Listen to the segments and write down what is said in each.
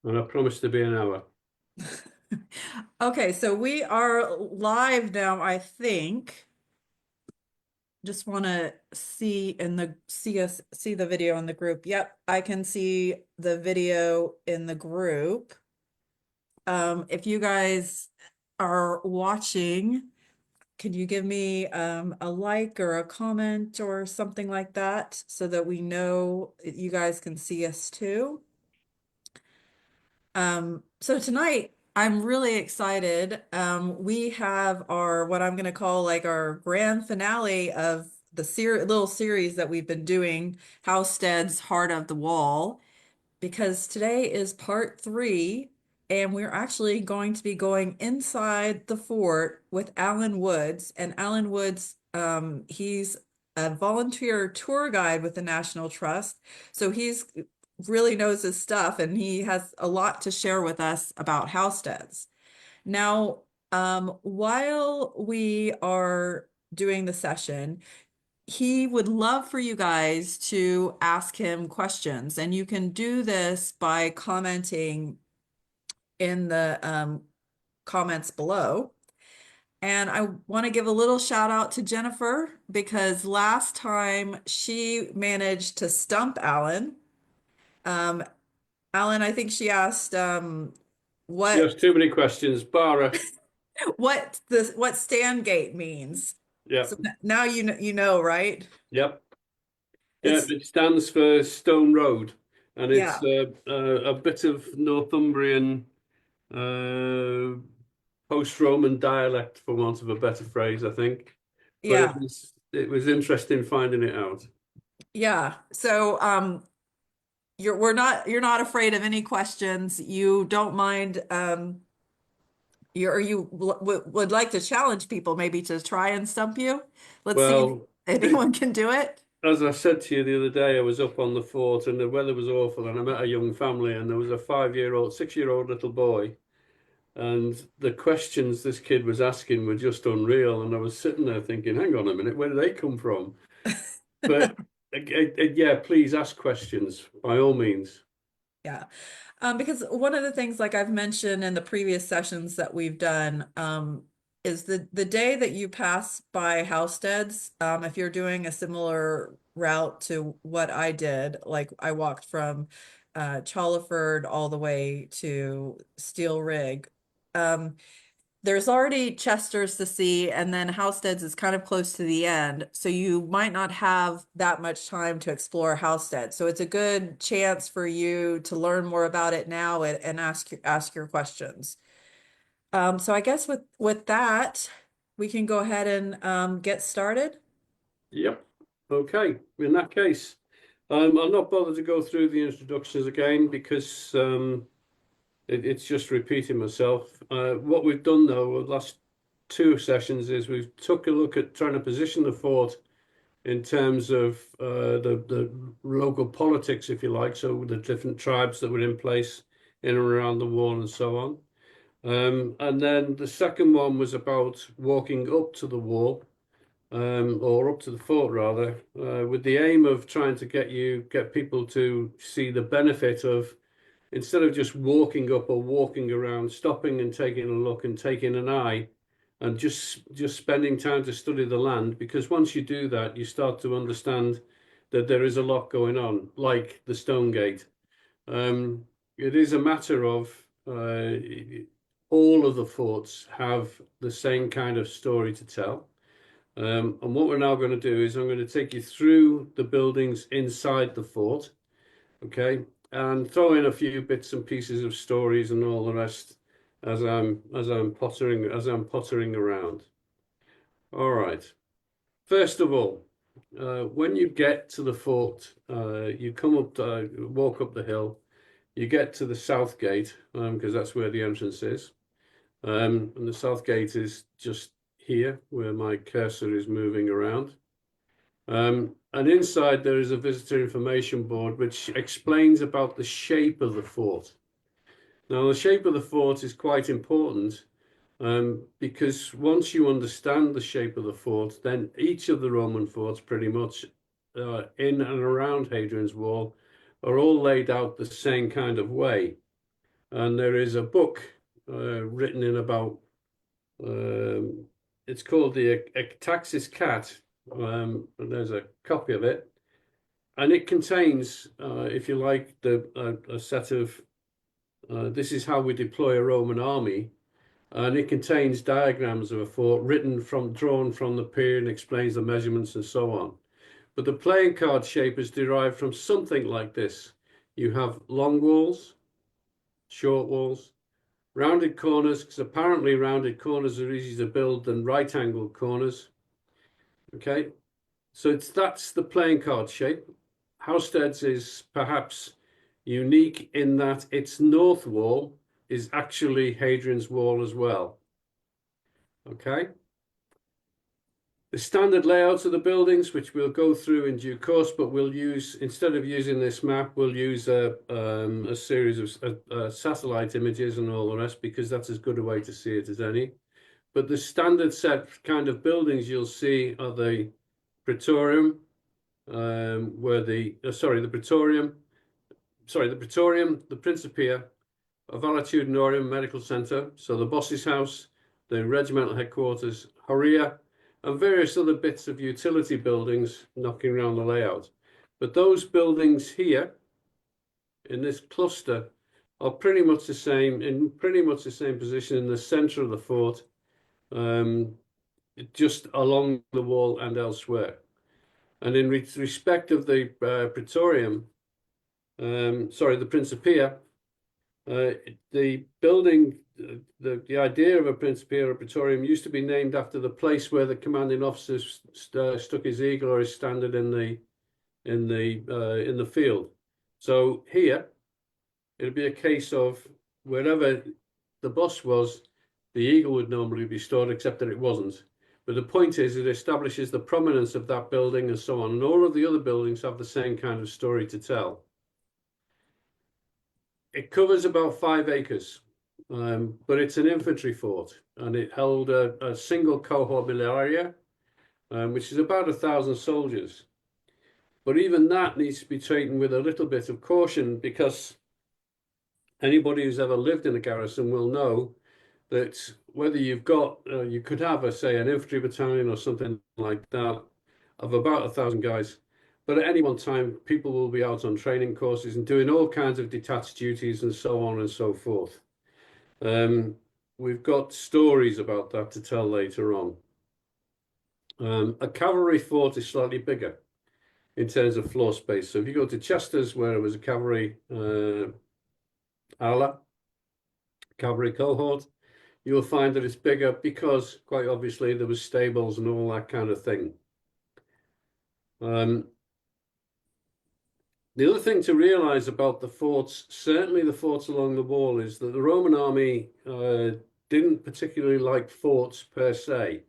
And I promised to be an hour. Okay, so we are live now, I think. Just want to see the video in the group. Yep, I can see the video in the group. If you guys are watching, could you give me a like or a comment or something like that so that we know you guys can see us too? So tonight I'm really excited. We have our what I'm going to call like our grand finale of the little series that we've been doing, Housesteads Heart of the Wall, because today is part three, and we're actually going to be going inside the fort with Alan Woods. And Alan Woods, he's a volunteer tour guide with the National Trust. So he's really knows his stuff and he has a lot to share with us about housesteads. Now, while we are doing the session, he would love for you guys to ask him questions, and you can do this by commenting in the comments below. And I want to give a little shout out to Jennifer because last time she managed to stump Alan. Um, Alan, I think she asked She has what too many questions. Bara. what stand gate means. So Yep. now you know, right? Yep. Yeah, It's it stands for Stone Road, and it's yeah, a bit of Northumbrian uh, post-Roman dialect, for want of a better phrase, I think. But yeah, it was interesting finding it out. yeah. So you're not afraid of any questions. You don't mind would like to challenge people maybe to try and stump you. Let's see if Well, anyone can do it. as I said to you the other day, I was up on the fort and the weather was awful, and I met a young family, and there was a 5-year-old, 6-year-old little boy. And the questions this kid was asking were just unreal. And I was sitting there thinking, hang on a minute, where did they come from? But yeah, please ask questions by all means. Yeah. Because one of the things, like I've mentioned in the previous sessions that we've done, is the day that you pass by Housesteads, if you're doing a similar route to what I did, like I walked from Chalford all the way to Steel Rig. Um, there's already Chester's to see, and then Housesteads is kind of close to the end, so you might not have that much time to explore Housestead. So it's a good chance for you to learn more about it now and ask your questions. So I guess with that, we can go ahead and get started. Yep. Okay. In that case, I'll not bother to go through the introductions again because it's just repeating myself. What we've done though, the last two sessions is we've took a look at trying to position the fort in terms of the local politics, if you like, so the different tribes that were in place in and around the wall and so on. And then the second one was about walking up to the wall, or up to the fort rather, with the aim of trying to get people to see the benefit of instead of just walking up or walking around, stopping and taking a look and taking an eye and just spending time to study the land, because once you do that, you start to understand that there is a lot going on, like the Stone Gate. It is a matter of all of the forts have the same kind of story to tell. And what we're now going to do is I'm going to take you through the buildings inside the fort, okay, and throw in a few bits and pieces of stories and all the rest as I'm pottering around. All right. First of all, when you get to the fort, you come up, walk up the hill. You get to the south gate because that's where the entrance is, and the south gate is just here where my cursor is moving around. And inside there is a visitor information board which explains about the shape of the fort. Now, the shape of the fort is quite important because once you understand the shape of the fort, then each of the Roman forts pretty much in and around Hadrian's Wall are all laid out the same kind of way. And there is a book written in about, it's called the Taxis Cat, and there's a copy of it. And it contains, if you like, a set of, this is how we deploy a Roman army. And it contains diagrams of a fort drawn from the pier and explains the measurements and so on. But the playing card shape is derived from something like this. You have long walls, short walls, rounded corners, because apparently rounded corners are easier to build than right-angled corners. Okay, so that's the playing card shape. Housesteads is perhaps unique in that its north wall is actually Hadrian's Wall as well. Okay. The standard layouts of the buildings, which we'll go through in due course, but we'll use, instead of using this map, we'll use a series of satellite images and all the rest, because that's as good a way to see it as any. But the standard set kind of buildings you'll see are the Praetorium, the Praetorium, the Principia, a Valetudinarium Medical Center, so the boss's house, the regimental headquarters, Horia, and various other bits of utility buildings knocking around the layout. But those buildings here in this cluster are pretty much the same, in pretty much the same position in the center of the fort, just along the wall and elsewhere. And in respect of the Praetorium, the Principia, the building, the idea of a Principia or Praetorium used to be named after the place where the commanding officer stuck his eagle or his standard in the field. So here, it'd be a case of wherever the boss was, the eagle would normally be stored, except that it wasn't. But the point is, it establishes the prominence of that building and so on. And all of the other buildings have the same kind of story to tell. It covers about 5 acres, but it's an infantry fort, and it held a single cohort miliaria, which is about 1,000 soldiers. But even that needs to be taken with a little bit of caution, because anybody who's ever lived in a garrison will know that whether you've got, you could have, say, an infantry battalion or something like that of about 1,000 guys. But at any one time, people will be out on training courses and doing all kinds of detached duties and so on and so forth. We've got stories about that to tell later on. A cavalry fort is slightly bigger in terms of floor space. So if you go to Chester's, where it was a cavalry ala, cavalry cohort, you'll find that it's bigger because, quite obviously, there was stables and all that kind of thing. The other thing to realize about the forts, certainly the forts along the wall, is that the Roman army didn't particularly like forts per se,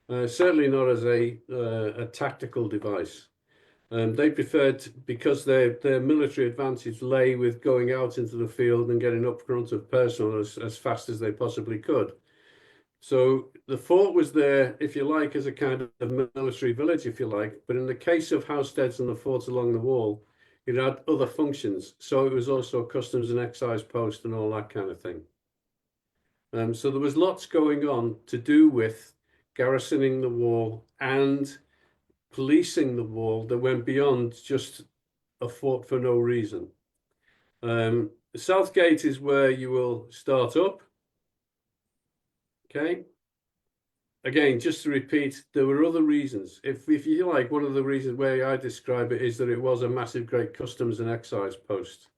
certainly not as a tactical device. They preferred, because their military advantage lay with going out into the field and getting up front of personnel as fast as they possibly could. So the fort was there, if you like, as a kind of military village, if you like. But in the case of Housesteads and the forts along the wall, it had other functions. So it was also a customs and excise post and all that kind of thing. So there was lots going on to do with garrisoning the wall and policing the wall that went beyond just a fort for no reason. The south gate is where you will start up. Okay. Again, just to repeat, there were other reasons. If you like, one of the reasons where I describe it is that it was a massive, great customs and excise post.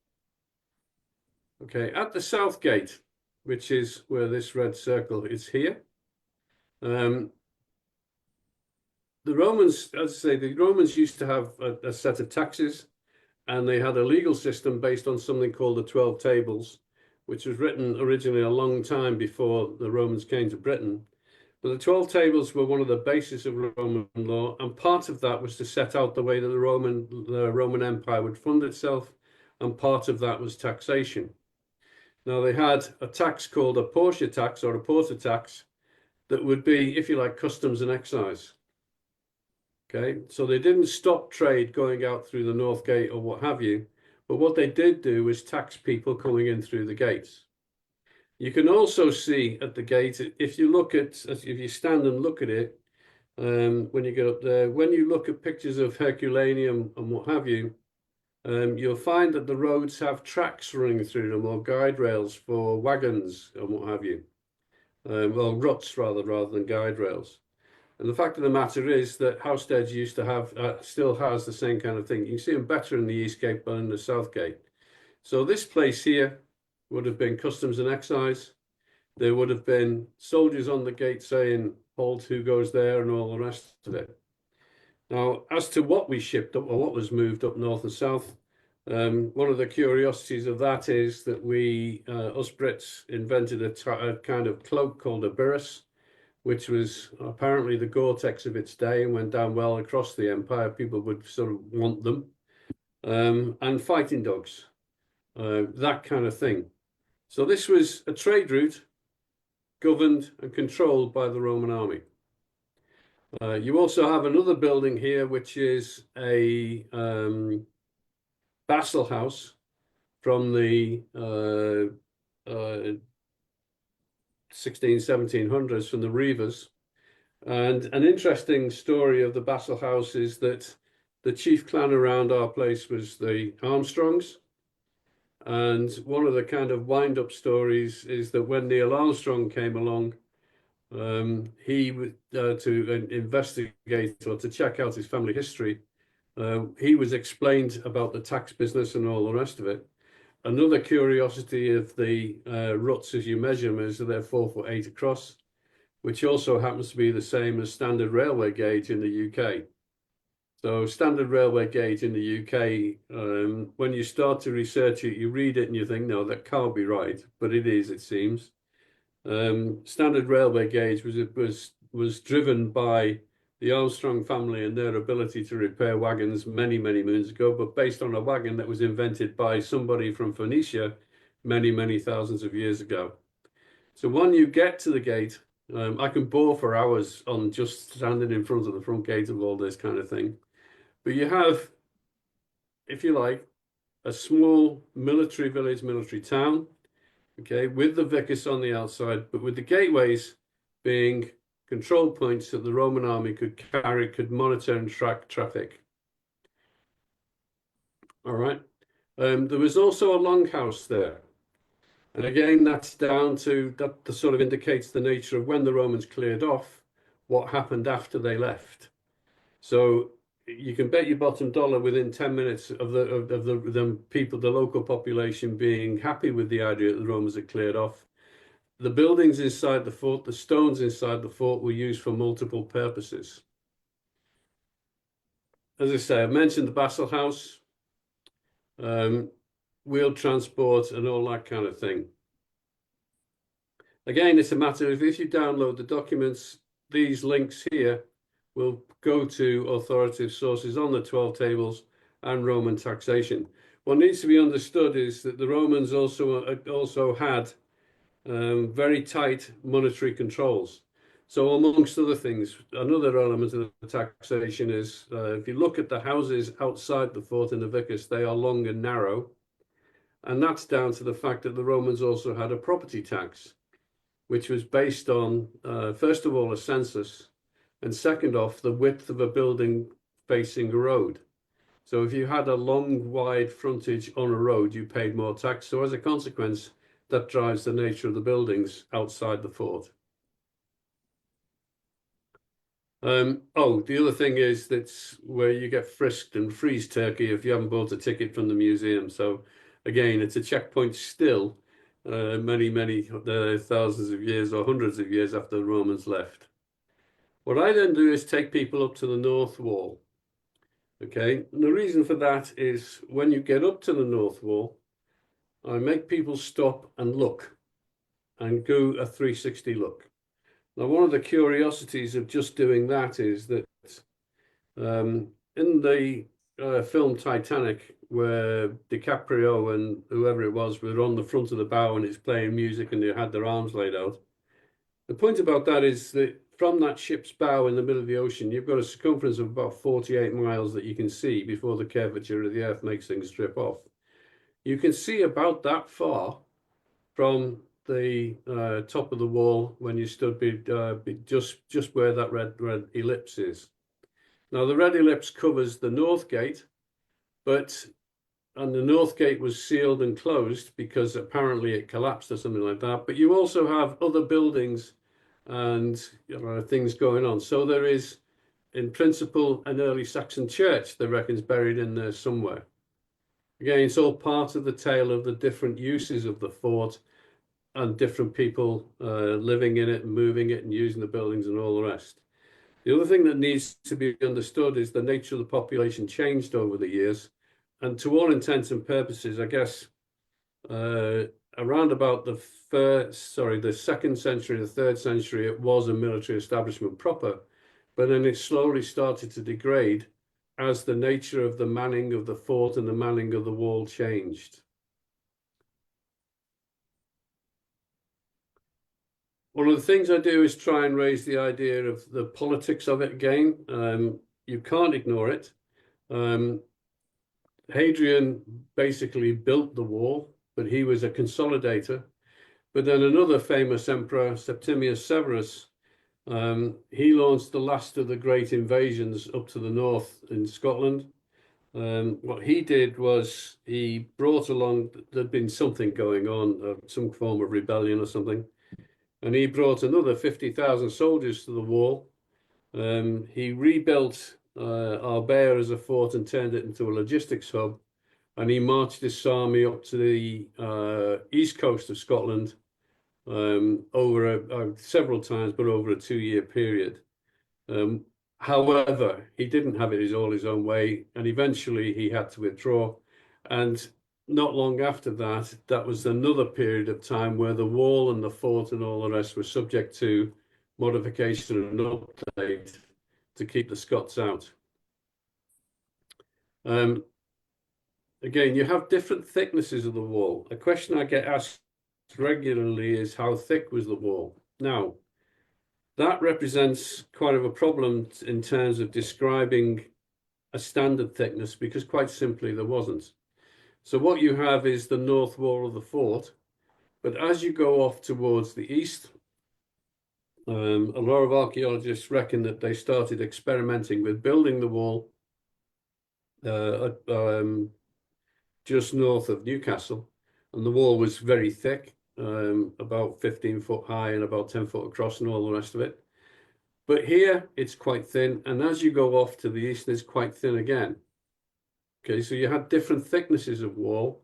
Okay, at the south gate, which is where this red circle is here, the Romans, as I say, the Romans used to have a set of taxes, and they had a legal system based on something called the 12 Tables, which was written originally a long time before the Romans came to Britain. But the 12 Tables were one of the bases of Roman law, and part of that was to set out the way that the Roman Empire would fund itself, and part of that was taxation. Now, they had a tax called a portia tax or a porter tax that would be, if you like, customs and excise. Okay, so they didn't stop trade going out through the North Gate or what have you, But what they did do was tax people coming in through the gates. You can also see at the gate, if you stand and look at it, when you get up there, when you look at pictures of Herculaneum and what have you, you'll find that the roads have tracks running through them or guide rails for wagons and what have you. Well, ruts rather than guide rails. And the fact of the matter is that Housesteads used to have, still has the same kind of thing. You can see them better in the East Gate than in the South Gate. So this place here would have been customs and excise. There would have been soldiers on the gate saying, "Hold, who goes there?" and all the rest of it. Now, as to what we shipped up or what was moved up north and south, one of the curiosities of that is that us Brits, invented a kind of cloak called a birus, which was apparently the Gore-Tex of its day and went down well across the empire. People would sort of want them. And fighting dogs, that kind of thing. So this was a trade route governed and controlled by the Roman army. You also have another building here, which is a Basel house from the 1700s from the Reivers. And an interesting story of the Basel house is that the chief clan around our place was the Armstrongs. And one of the kind of wind-up stories is that when Neil Armstrong came along, he to investigate or to check out his family history, he was explained about the tax business and all the rest of it. Another curiosity of the ruts as you measure them is that they're 4'8" across, which also happens to be the same as standard railway gauge in the UK. So standard railway gauge in the UK, when you start to research it, you read it and you think, no, that can't be right, but it is, it seems. Standard railway gauge was driven by the Armstrong family and their ability to repair wagons many moons ago, but based on a wagon that was invented by somebody from Phoenicia many thousands of years ago. So when you get to the gate, I can bore for hours on just standing in front of the front gate of all this kind of thing. But you have, if you like, a small military village, military town, okay, with the vicus on the outside, but with the gateways being control points that the Roman army could monitor and track traffic. All right. There was also a longhouse there. And again, that's down to, that sort of indicates the nature of when the Romans cleared off, what happened after they left. So you can bet your bottom dollar within 10 minutes of the people, the local population being happy with the idea that the Romans had cleared off. The buildings inside the fort, the stones inside the fort were used for multiple purposes. As I say, I mentioned the Basel House, wheeled transport and all that kind of thing. Again, it's a matter of if you download the documents, these links here will go to authoritative sources on the 12 tables and Roman taxation. What needs to be understood is that the Romans also had very tight monetary controls. So amongst other things, another element of the taxation is if you look at the houses outside the fort in the vicus, they are long and narrow. And that's down to the fact that the Romans also had a property tax, which was based on, first of all, a census, and second off, the width of a building facing a road. So if you had a long, wide frontage on a road, you paid more tax. So as a consequence, that drives the nature of the buildings outside the fort. The other thing is that's where you get frisked and freeze turkey if you haven't bought a ticket from the museum. So again, it's a checkpoint still, many thousands of years or hundreds of years after the Romans left. What I then do is take people up to the north wall. Okay, and the reason for that is when you get up to the north wall, I make people stop and look and do a 360 look. Now, one of the curiosities of just doing that is that in the film Titanic, where DiCaprio and whoever it was were on the front of the bow and it's playing music and they had their arms laid out. The point about that is that from that ship's bow in the middle of the ocean, you've got a circumference of about 48 miles that you can see before the curvature of the earth makes things strip off. You can see about that far from the top of the wall when you stood just where that red ellipse is. Now the red ellipse covers the north gate, and the north gate was sealed and closed because apparently it collapsed or something like that. But you also have other buildings and things going on. So there is, in principle, an early Saxon church they reckon's buried in there somewhere. Again, it's all part of the tale of the different uses of the fort and different people living in it and moving it and using the buildings and all the rest. The other thing that needs to be understood is the nature of the population changed over the years. And to all intents and purposes, I guess, uh, around about the second century, the third century, it was a military establishment proper. But then it slowly started to degrade as the nature of the manning of the fort and the manning of the wall changed. One of the things I do is try and raise the idea of the politics of it again. You can't ignore it. Hadrian basically built the wall, but he was a consolidator. But then another famous emperor, Septimius Severus, he launched the last of the great invasions up to the north in Scotland. What he did was he brought along, there'd been something going on, some form of rebellion or something, and he brought another 50,000 soldiers to the wall. He rebuilt Arbea as a fort and turned it into a logistics hub. And he marched this army up to the east coast of Scotland over several times, but over a 2-year period. However, he didn't have it all his own way, and eventually he had to withdraw. And not long after that, that was another period of time where the wall and the fort and all the rest were subject to modification and update to keep the Scots out. Again, you have different thicknesses of the wall. A question I get asked regularly is how thick was the wall? Now, that represents quite of a problem in terms of describing a standard thickness because quite simply there wasn't. So what you have is the north wall of the fort, but as you go off towards the east, a lot of archaeologists reckon that they started experimenting with building the wall just north of Newcastle, and the wall was very thick, about 15 foot high and about 10 foot across and all the rest of it. But here it's quite thin, and as you go off to the east, it's quite thin again. Okay, so you had different thicknesses of wall,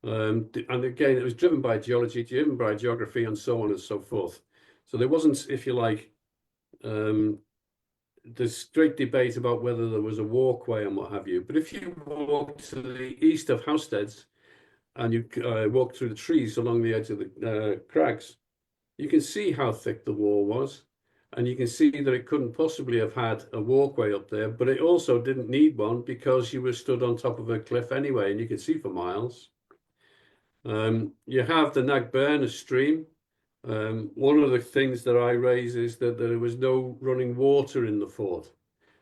and again, it was driven by geology, driven by geography, and so on and so forth. So there wasn't, if you like, there's great debate about whether there was a walkway and what have you. But if you walk to the east of Housesteads and you walk through the trees along the edge of the crags, you can see how thick the wall was. And you can see that it couldn't possibly have had a walkway up there, but it also didn't need one because you were stood on top of a cliff anyway, and you could see for miles. You have the Nag Burn, a stream. One of the things that I raise is that there was no running water in the fort.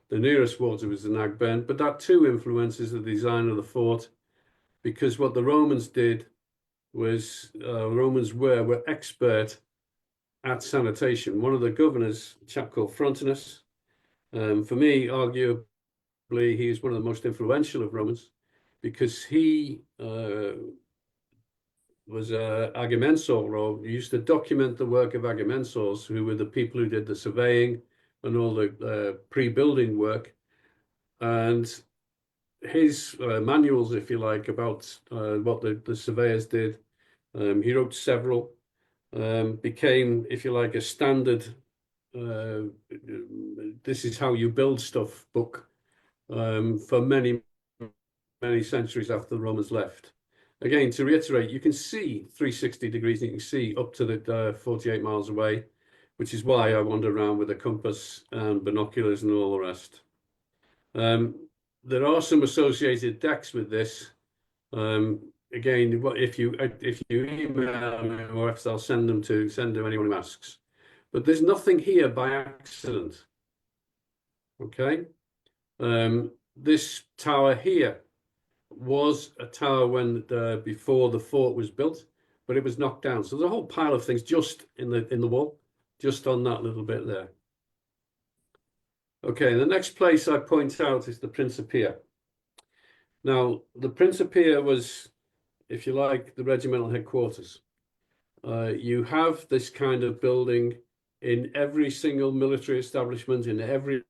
The nearest water was the Nag Burn, but that too influences the design of the fort because what the Romans did was Romans were expert at sanitation. One of the governors, a chap called Frontinus, for me, arguably, he is one of the most influential of Romans because he was agrimensor, or used to document the work of agrimensors, who were the people who did the surveying and all the pre-building work. And his manuals, if you like, about what the surveyors did, he wrote several, became, if you like, a standard, this is how you build stuff book for many, many centuries after the Romans left. Again, to reiterate, you can see 360 degrees, and you can see up to the 48 miles away, which is why I wander around with a compass and binoculars and all the rest. There are some associated decks with this. Again, if you email me, or if I'll send to anyone who asks. But there's nothing here by accident. Okay, this tower here was a tower when before the fort was built, but it was knocked down. So there's a whole pile of things just in the wall, just on that little bit there. Okay, the next place I point out is the Principia. Now, the Principia was, if you like, the regimental headquarters. You have this kind of building in every single military establishment, in every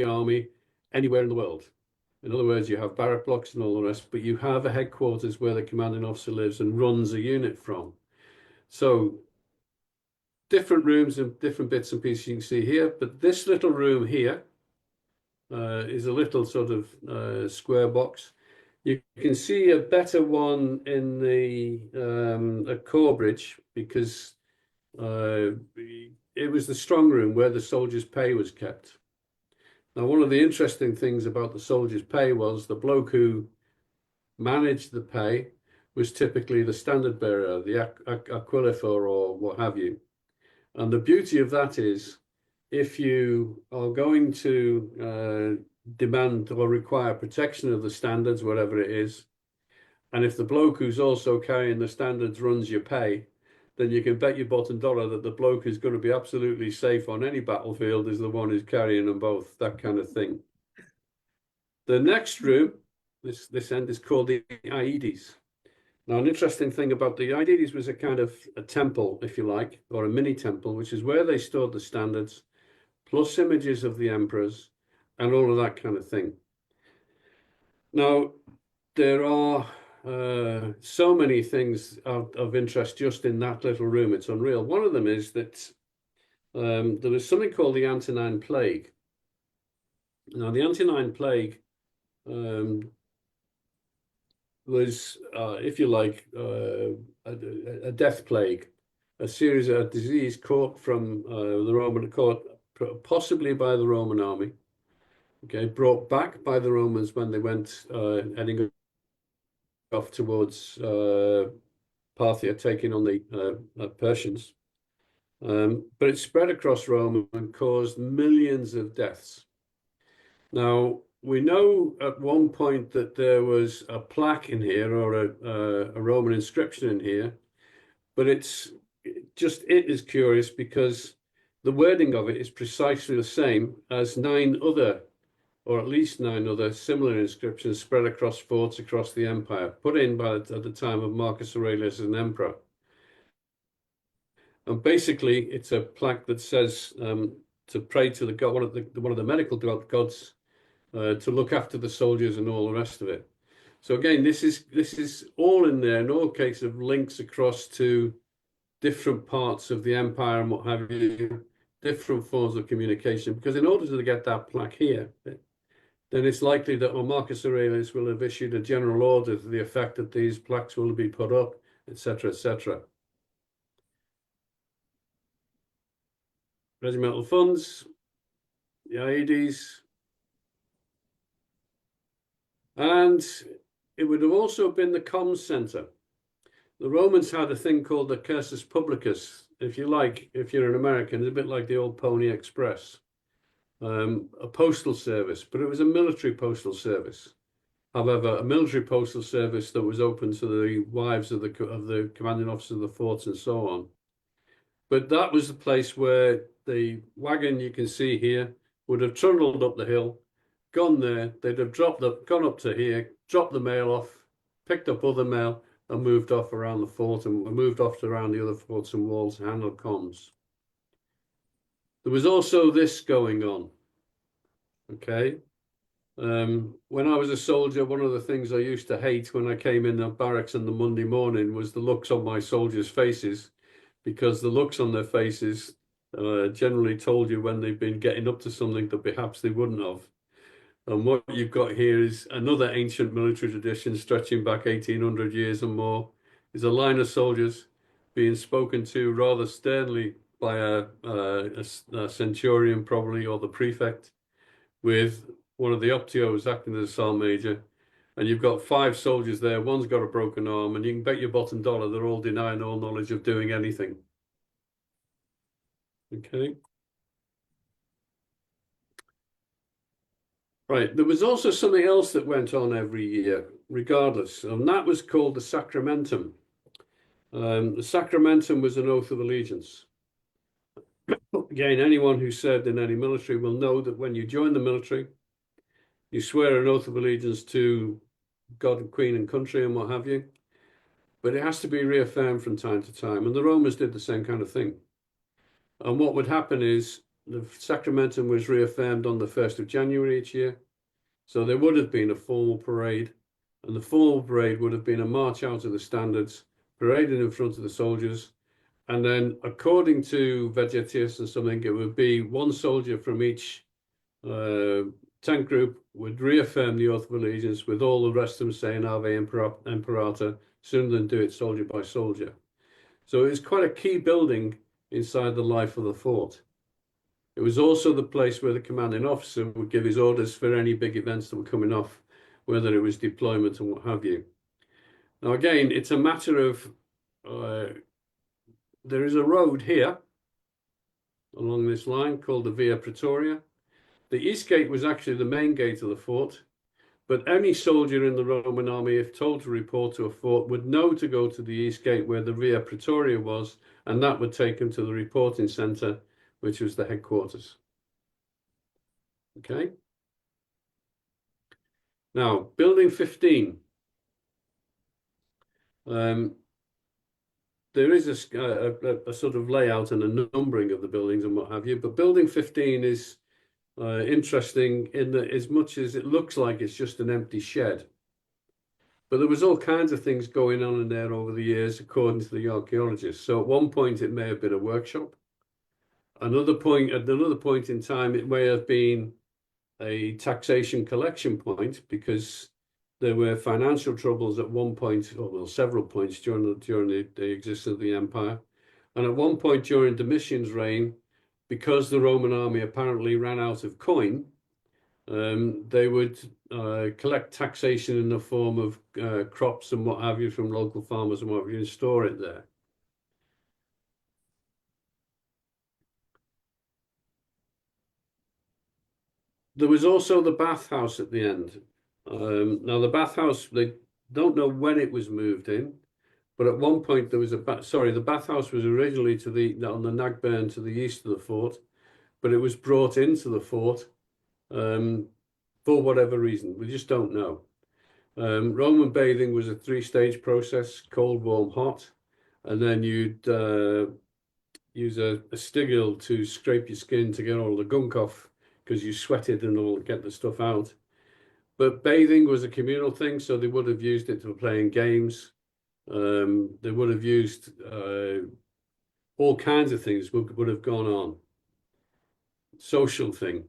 army, anywhere in the world. In other words, you have barrack blocks and all the rest, but you have a headquarters where the commanding officer lives and runs a unit from. So different rooms and different bits and pieces you can see here, but this little room here is a little sort of square box. You can see a better one in the at Corbridge because it was the strong room where the soldiers' pay was kept. Now, one of the interesting things about the soldiers' pay was the bloke who managed the pay was typically the standard bearer, the aquilifer or what have you. And the beauty of that is if you are going to demand or require protection of the standards, whatever it is, and if the bloke who's also carrying the standards runs your pay, then you can bet your bottom dollar that the bloke who's going to be absolutely safe on any battlefield is the one who's carrying them both, that kind of thing. The next room, this end is called the Aedes. Now, an interesting thing about the Aedes was a kind of a temple, if you like, or a mini temple, which is where they stored the standards, plus images of the emperors and all of that kind of thing. Now, there are so many things of interest just in that little room. It's unreal. One of them is that there was something called the Antonine Plague. Now, the Antonine Plague was, if you like, a death plague, a series of disease caught from the Roman court, possibly by the Roman army. Okay, brought back by the Romans when they went heading off towards Parthia, taking on the Persians. But it spread across Rome and caused millions of deaths. Now, we know at one point that there was a plaque in here or a Roman inscription in here, but it is curious because the wording of it is precisely the same as 9 other, or at least 9 other similar inscriptions spread across forts across the empire, put in at the time of Marcus Aurelius as an emperor. And basically, it's a plaque that says to pray to the god, one of the medical gods, to look after the soldiers and all the rest of it. So again, this is all in there, in all cases of links across to different parts of the empire and what have you, different forms of communication. Because in order to get that plaque here, then it's likely that Marcus Aurelius will have issued a general order to the effect that these plaques will be put up, etc., etc. Regimental funds, the Aedes, and it would have also been the comms center. The Romans had a thing called the cursus publicus, if you like, if you're an American, it's a bit like the old Pony Express, a postal service, but it was a military postal service. However, a military postal service that was open to the wives of the commanding officers of the forts and so on. But that was the place where the wagon you can see here would have trundled up the hill, gone there, they'd have gone up to here, dropped the mail off, picked up other mail, and moved off around the fort and moved off to around the other forts and walls to handle comms. There was also this going on. Okay. When I was a soldier, one of the things I used to hate when I came in the barracks on the Monday morning was the looks on my soldiers' faces, because the looks on their faces generally told you when they've been getting up to something that perhaps they wouldn't have. And what you've got here is another ancient military tradition stretching back 1800 years or more, is a line of soldiers being spoken to rather sternly by a centurion probably, or the prefect, with one of the optios acting as a sergeant major. And you've got 5 soldiers there, one's got a broken arm, and you can bet your bottom dollar they're all denying all knowledge of doing anything. Okay. Right. There was also something else that went on every year, regardless, and that was called the Sacramentum. The Sacramentum was an oath of allegiance. Again, anyone who served in any military will know that when you join the military, you swear an oath of allegiance to God and Queen and country and what have you, but it has to be reaffirmed from time to time. And the Romans did the same kind of thing. And what would happen is the Sacramentum was reaffirmed on the 1st of January each year. So there would have been a formal parade, and the formal parade would have been a march out of the standards, paraded in front of the soldiers. And then, according to Vegetius and something, it would be one soldier from each uh, tank group would reaffirm the oath of allegiance, with all the rest of them saying Ave Imperator, sooner than do it soldier by soldier. So it's quite a key building inside the life of the fort. It was also the place where the commanding officer would give his orders for any big events that were coming off, whether it was deployment and what have you. Now, again, it's a matter of there is a road here along this line called the Via Praetoria. The east gate was actually the main gate of the fort, but any soldier in the Roman army, if told to report to a fort, would know to go to the east gate where the Via Praetoria was, and that would take him to the reporting center, which was the headquarters. Okay. Now, building 15. There is a sort of layout and a numbering of the buildings and what have you, but building 15 is interesting in that as much as it looks like it's just an empty shed. But there was all kinds of things going on in there over the years, according to the archaeologists. So at one point it may have been a workshop. At another point in time, it may have been a taxation collection point because there were financial troubles at one point, or well, several points during the existence of the empire. And at one point during Domitian's reign, because the Roman army apparently ran out of coin, they would collect taxation in the form of crops and what have you from local farmers and what have you, and store it there. There was also the bathhouse at the end. Now the bathhouse, they don't know when it was moved in, but at one point there was the bathhouse was originally on the Nagburn to the east of the fort, but it was brought into the fort for whatever reason. We just don't know. Roman bathing was a three-stage process: cold, warm, hot, and then you'd use a stigil to scrape your skin to get all the gunk off because you sweated and all get the stuff out. But bathing was a communal thing, so they would have used it for playing games. They would have used all kinds of things would have gone on. Social thing.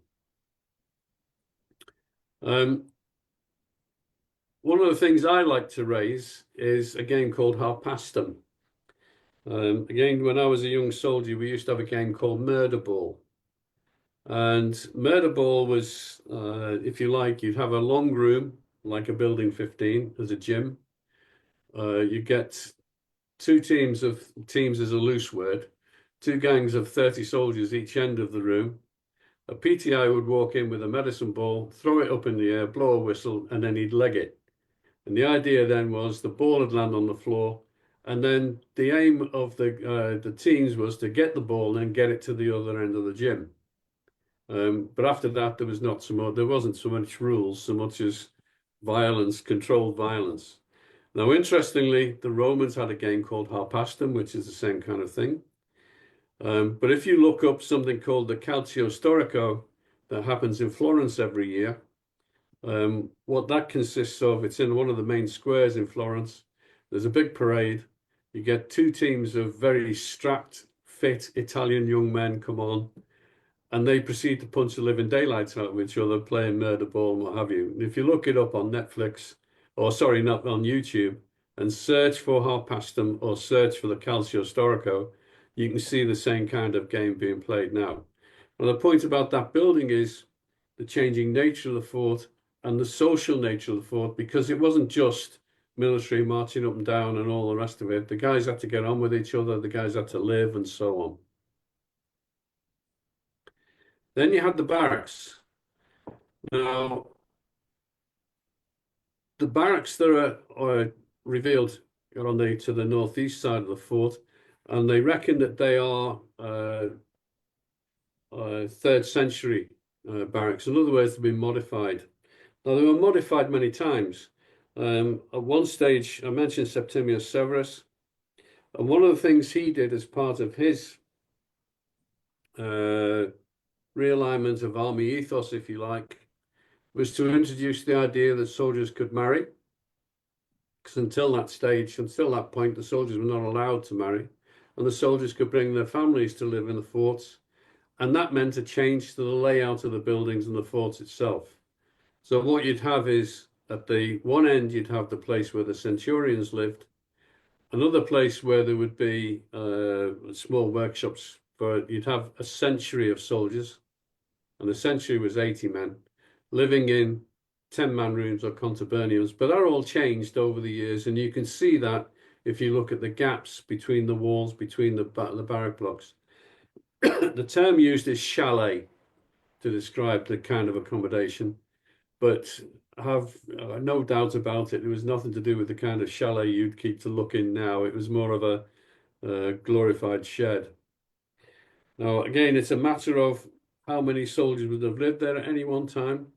One of the things I like to raise is a game called Harpastum. Again, when I was a young soldier, we used to have a game called Murder Ball. And Murder Ball was, if you like, you'd have a long room, like a building 15, as a gym. You get teams is a loose word, two gangs of 30 soldiers each end of the room. A PTI would walk in with a medicine ball, throw it up in the air, blow a whistle, and then he'd leg it. And the idea then was the ball would land on the floor, and then the aim of the teams was to get the ball and get it to the other end of the gym. But after that, there wasn't so much rules, so much as violence, controlled violence. Now, interestingly, the Romans had a game called Harpastum, which is the same kind of thing. But if you look up something called the Calcio Storico that happens in Florence every year, what that consists of, it's in one of the main squares in Florence. There's a big parade. You get two teams of very strapped, fit Italian young men come on, and they proceed to punch the living daylights out of each other, playing murder ball and what have you. And if you look it up on Netflix, or sorry, not on YouTube, and search for Harpastum or search for the Calcio Storico, you can see the same kind of game being played now. And the point about that building is the changing nature of the fort and the social nature of the fort, because it wasn't just military marching up and down and all the rest of it. The guys had to get on with each other, the guys had to live, and so on. Then you had the barracks. Now, the barracks that are revealed are on the to the northeast side of the fort, and they reckon that they are third century barracks. In other words, they've been modified. Now, they were modified many times. At one stage, I mentioned Septimius Severus, and one of the things he did as part of his realignment of army ethos, if you like, was to introduce the idea that soldiers could marry. Because until that stage, until that point, the soldiers were not allowed to marry, and the soldiers could bring their families to live in the forts. And that meant a change to the layout of the buildings and the fort itself. So what you'd have is at the one end, you'd have the place where the centurions lived, another place where there would be small workshops for, you'd have a century of soldiers, and a century was 80 men living in 10-man rooms or contuberniums, but that all changed over the years, and you can see that if you look at the gaps between the walls, between the barrack blocks. The term used is chalet to describe the kind of accommodation, but I have no doubt about it. It was nothing to do with the kind of chalet you'd keep to look in now. It was more of a glorified shed. Now, again, it's a matter of how many soldiers would have lived there at any one time.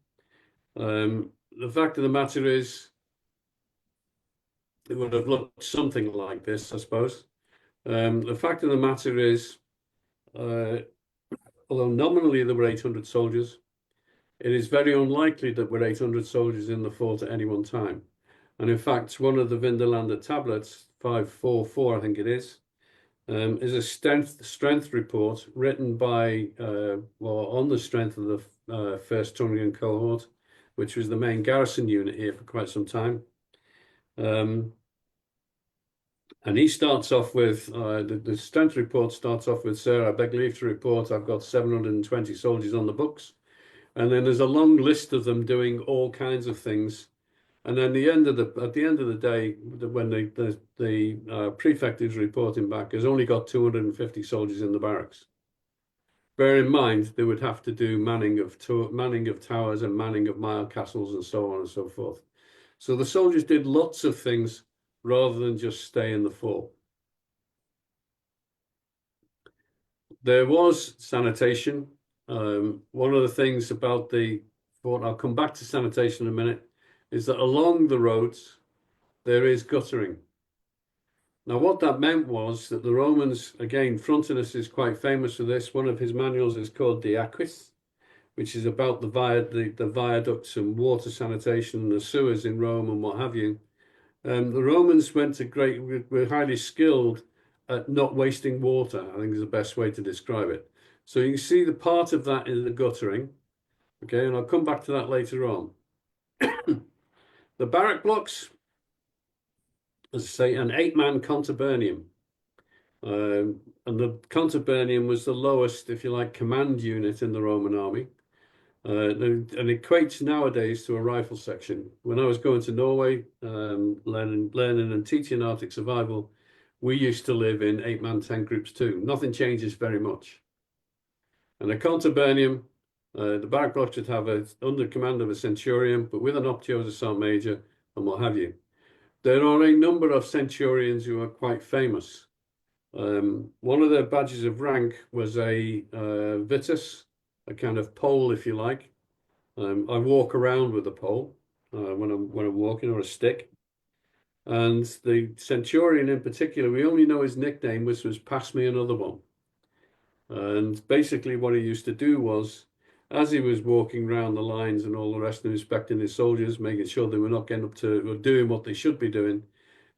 The fact of the matter is, it would have looked something like this, I suppose. The fact of the matter is, although nominally there were 800 soldiers, it is very unlikely that there were 800 soldiers in the fort at any one time. And in fact, one of the Vindelander tablets, 544, I think it is a strength report written by, well, on the strength of the 1st Turian cohort, which was the main garrison unit here for quite some time. And he starts off with, the strength report starts off with, "Sir, I beg leave to report I've got 720 soldiers on the books." And then there's a long list of them doing all kinds of things. And then at the end of the day, when the prefect is reporting back, has only got 250 soldiers in the barracks. Bear in mind, they would have to do manning of towers and manning of mile castles and so on and so forth. So the soldiers did lots of things rather than just stay in the fort. There was sanitation. One of the things about the fort, I'll come back to sanitation in a minute, is that along the roads there is guttering. Now, what that meant was that the Romans, again, Frontinus is quite famous for this. One of his manuals is called De Aquis, which is about the viaducts and water sanitation and the sewers in Rome and what have you. The Romans were highly skilled at not wasting water, I think is the best way to describe it. So you can see the part of that is the guttering. Okay, and I'll come back to that later on. The barrack blocks, as I say, an 8-man contubernium. And the contubernium was the lowest, if you like, command unit in the Roman army. And it equates nowadays to a rifle section. When I was going to Norway, learning and teaching Arctic survival, we used to live in 8-man tent groups too. Nothing changes very much. And a contubernium, the barrack block should have under command of a centurion, but with an optio as a sergeant major and what have you. There are a number of centurions who are quite famous. One of their badges of rank was a vitus, a kind of pole, if you like. I walk around with a pole when I'm walking, or a stick. And the centurion in particular, we only know his nickname, which was "Pass me another one." And basically what he used to do was, as he was walking around the lines and all the rest of inspecting his soldiers, making sure they were not getting up to or doing what they should be doing,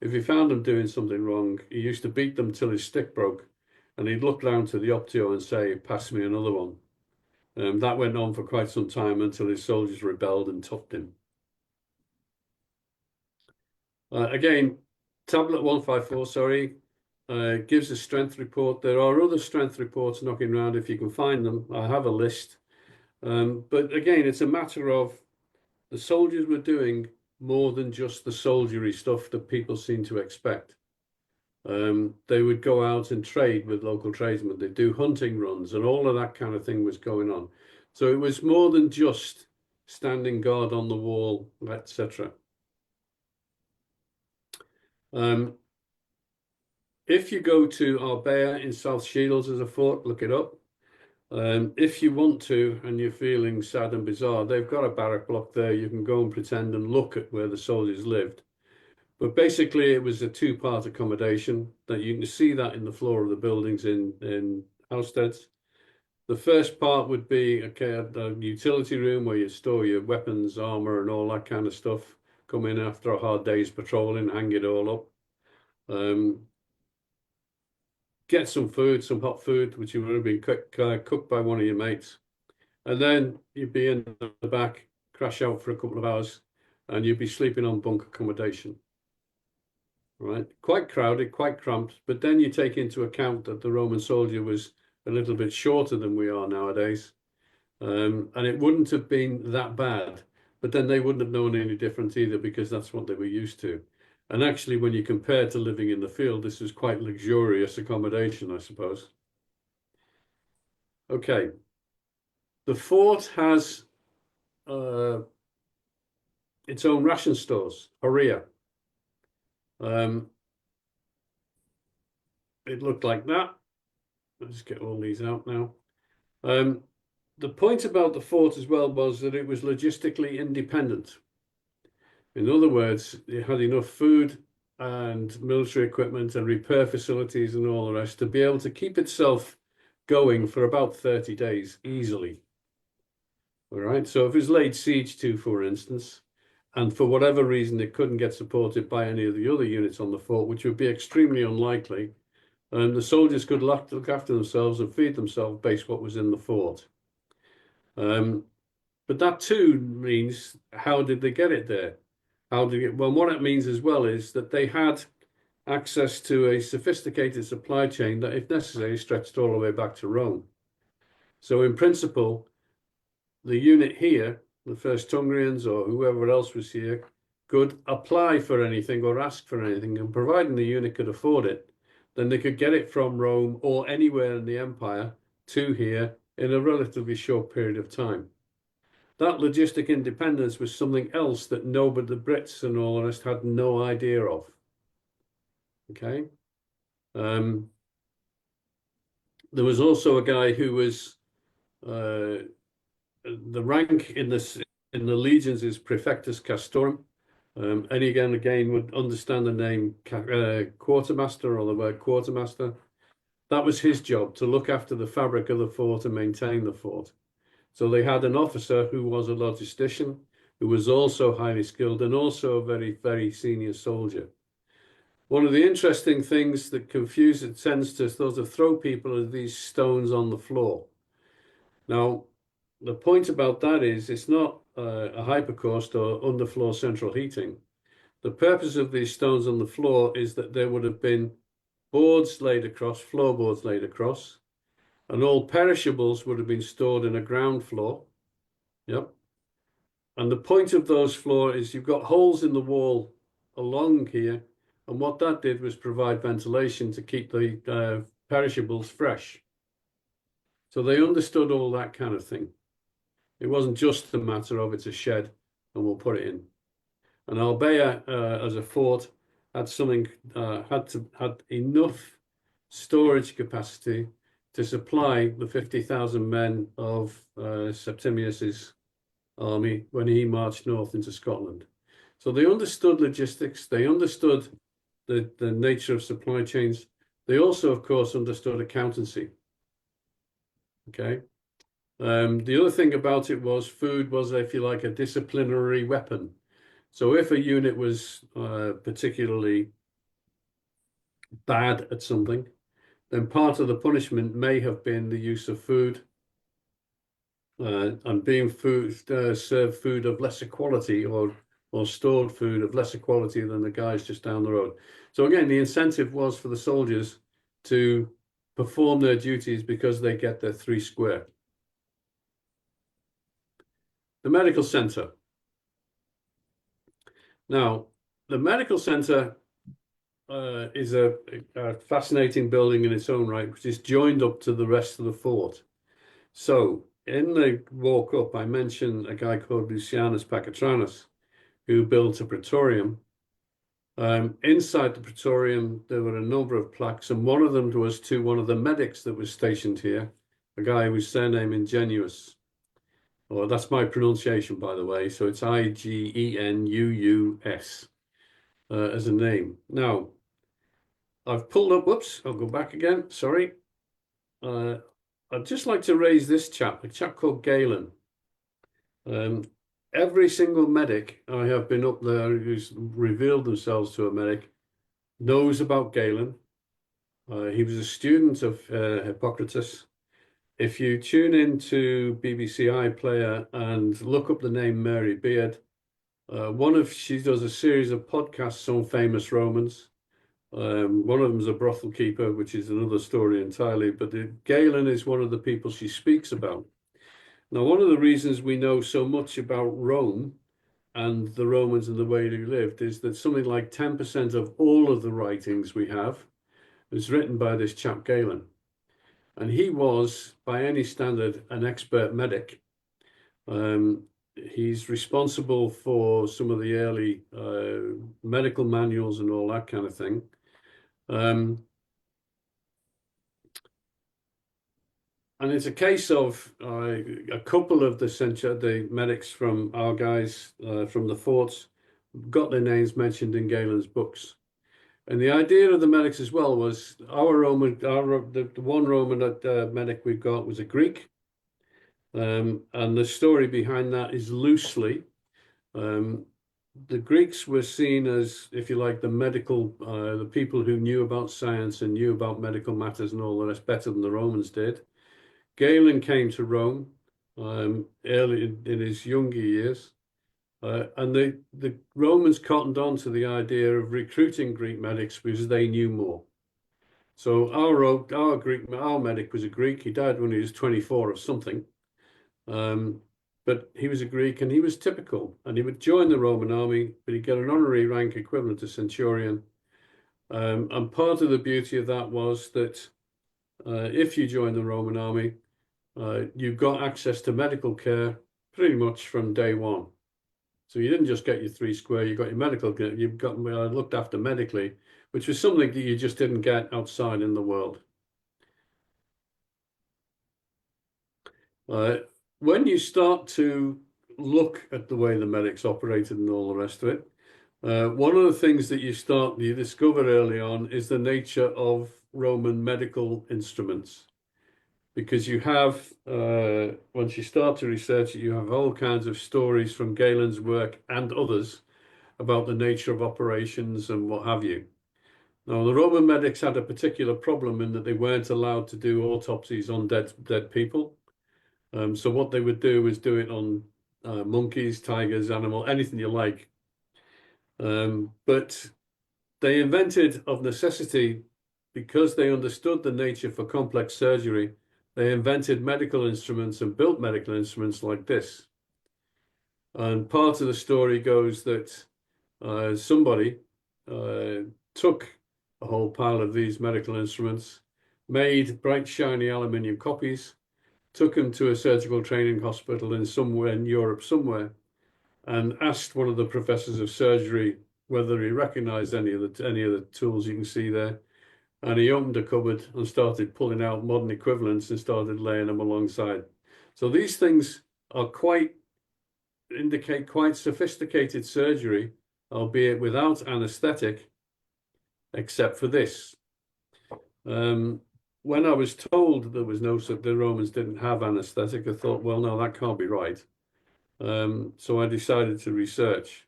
if he found them doing something wrong, he used to beat them till his stick broke. And he'd look down to the optio and say, "Pass me another one." That went on for quite some time until his soldiers rebelled and tuffed him. Again, tablet 154, sorry, gives a strength report. There are other strength reports knocking around if you can find them. I have a list. But again, it's a matter of the soldiers were doing more than just the soldiery stuff that people seem to expect. They would go out and trade with local tradesmen. They'd do hunting runs and all of that kind of thing was going on. So it was more than just standing guard on the wall, etc. Um, if you go to Arbea in South Shields as a fort, look it up. If you want to, and you're feeling sad and bizarre, they've got a barrack block there. You can go and pretend and look at where the soldiers lived. But basically, it was a two-part accommodation that you can see that in the floor of the buildings in Housesteads. The first part would be a utility room where you store your weapons, armor, and all that kind of stuff. Come in after a hard day's patrolling, hang it all up. Get some food, some hot food, which would have been cooked by one of your mates. And then you'd be in the back, crash out for a couple of hours, and you'd be sleeping on bunk accommodation. Right? Quite crowded, quite cramped, but then you take into account that the Roman soldier was a little bit shorter than we are nowadays. And it wouldn't have been that bad, but then they wouldn't have known any different either because that's what they were used to. And actually, when you compare to living in the field, this was quite luxurious accommodation, I suppose. Okay. The fort has its own ration stores, Horea. It looked like that. Let's get all these out now. The point about the fort as well was that it was logistically independent. In other words, it had enough food and military equipment and repair facilities and all the rest to be able to keep itself going for about 30 days easily. All right. So if it was laid siege to, for instance, and for whatever reason it couldn't get supported by any of the other units on the fort, which would be extremely unlikely, the soldiers could look after themselves and feed themselves based what was in the fort. But that too means, how did they get it there? Well, what it means as well is that they had access to a sophisticated supply chain that, if necessary, stretched all the way back to Rome. So in principle, the unit here, the First Tungrians or whoever else was here, could apply for anything or ask for anything, and providing the unit could afford it, then they could get it from Rome or anywhere in the empire to here in a relatively short period of time. That logistic independence was something else that nobody, the Brits and all the rest, had no idea of. Okay. There was also a guy who was the rank in the legions is Praefectus Castorum. Any again would understand the name quartermaster or the word quartermaster. That was his job, to look after the fabric of the fort and maintain the fort. So they had an officer who was a logistician, who was also highly skilled and also a very, very senior soldier. One of the interesting things that tends to sort of throw people are these stones on the floor. Now, the point about that is it's not a hypercaust or underfloor central heating. The purpose of these stones on the floor is that there would have been boards laid across, floorboards laid across, and all perishables would have been stored in a ground floor. Yep. And the point of those floors is you've got holes in the wall along here, and what that did was provide ventilation to keep the perishables fresh. So they understood all that kind of thing. It wasn't just a matter of it's a shed and we'll put it in. And Albea, as a fort, had enough storage capacity to supply the 50,000 men of Septimius's army when he marched north into Scotland. So they understood logistics. They understood the nature of supply chains. They also, of course, understood accountancy. Okay. The other thing about it was food was, if you like, a disciplinary weapon. So if a unit was particularly bad at something, then part of the punishment may have been the use of food and being served food of lesser quality or stored food of lesser quality than the guys just down the road. So again, the incentive was for the soldiers to perform their duties because they get their 3 square. The medical center. Now, the medical center is a fascinating building in its own right, which is joined up to the rest of the fort. So in the walk up, I mentioned a guy called Lucianus Pacatranus, who built a praetorium. Inside the Praetorium, there were a number of plaques, and one of them was to one of the medics that was stationed here, a guy whose surname Ingenuus. Well, that's my pronunciation, by the way. So it's Igenuus as a name. Now, I've pulled up, whoops, I'll go back again. Sorry. Uh, I'd just like to raise this chap, a chap called Galen. Um, every single medic I have been up there who's revealed themselves to a medic knows about Galen. He was a student of Hippocrates. If you tune into BBC iPlayer and look up the name Mary Beard, she does a series of podcasts on famous Romans. One of them is a brothel keeper, which is another story entirely. But Galen is one of the people she speaks about. Now, one of the reasons we know so much about Rome and the Romans and the way they lived is that something like 10% of all of the writings we have is written by this chap Galen. And he was, by any standard, an expert medic. He's responsible for some of the early medical manuals and all that kind of thing. And it's a case of a couple of the medics from our guys from the forts got their names mentioned in Galen's books. And the idea of the medics as well was the one Roman medic we've got was a Greek. And the story behind that is loosely, the Greeks were seen as, if you like, the people who knew about science and knew about medical matters and all the rest better than the Romans did. Galen came to Rome early in his younger years, and the Romans cottoned on to the idea of recruiting Greek medics because they knew more. So our medic was a Greek. He died when he was 24 or something, but he was a Greek and he was typical. And he would join the Roman army, but he'd get an honorary rank equivalent to centurion. And part of the beauty of that was that if you join the Roman army, you've got access to medical care pretty much from day one. So you didn't just get your three square, you got your medical care, you've got looked after medically, which was something that you just didn't get outside in the world. When you start to look at the way the medics operated and all the rest of it, one of the things that you discover early on is the nature of Roman medical instruments. Because you have, once you start to research it, you have all kinds of stories from Galen's work and others about the nature of operations and what have you. Now, the Roman medics had a particular problem in that they weren't allowed to do autopsies on dead people. So what they would do is do it on monkeys, tigers, anything you like. But they invented of necessity, because they understood the nature for complex surgery, they invented medical instruments and built medical instruments like this. And part of the story goes that somebody took a whole pile of these medical instruments, made bright, shiny aluminium copies, took them to a surgical training hospital somewhere in Europe somewhere, and asked one of the professors of surgery whether he recognized any of the tools you can see there. And he opened a cupboard and started pulling out modern equivalents and started laying them alongside. So these things indicate quite sophisticated surgery, albeit without anesthetic, except for this. When I was told the Romans didn't have anesthetic, I thought, well, no, that can't be right. So I decided to research.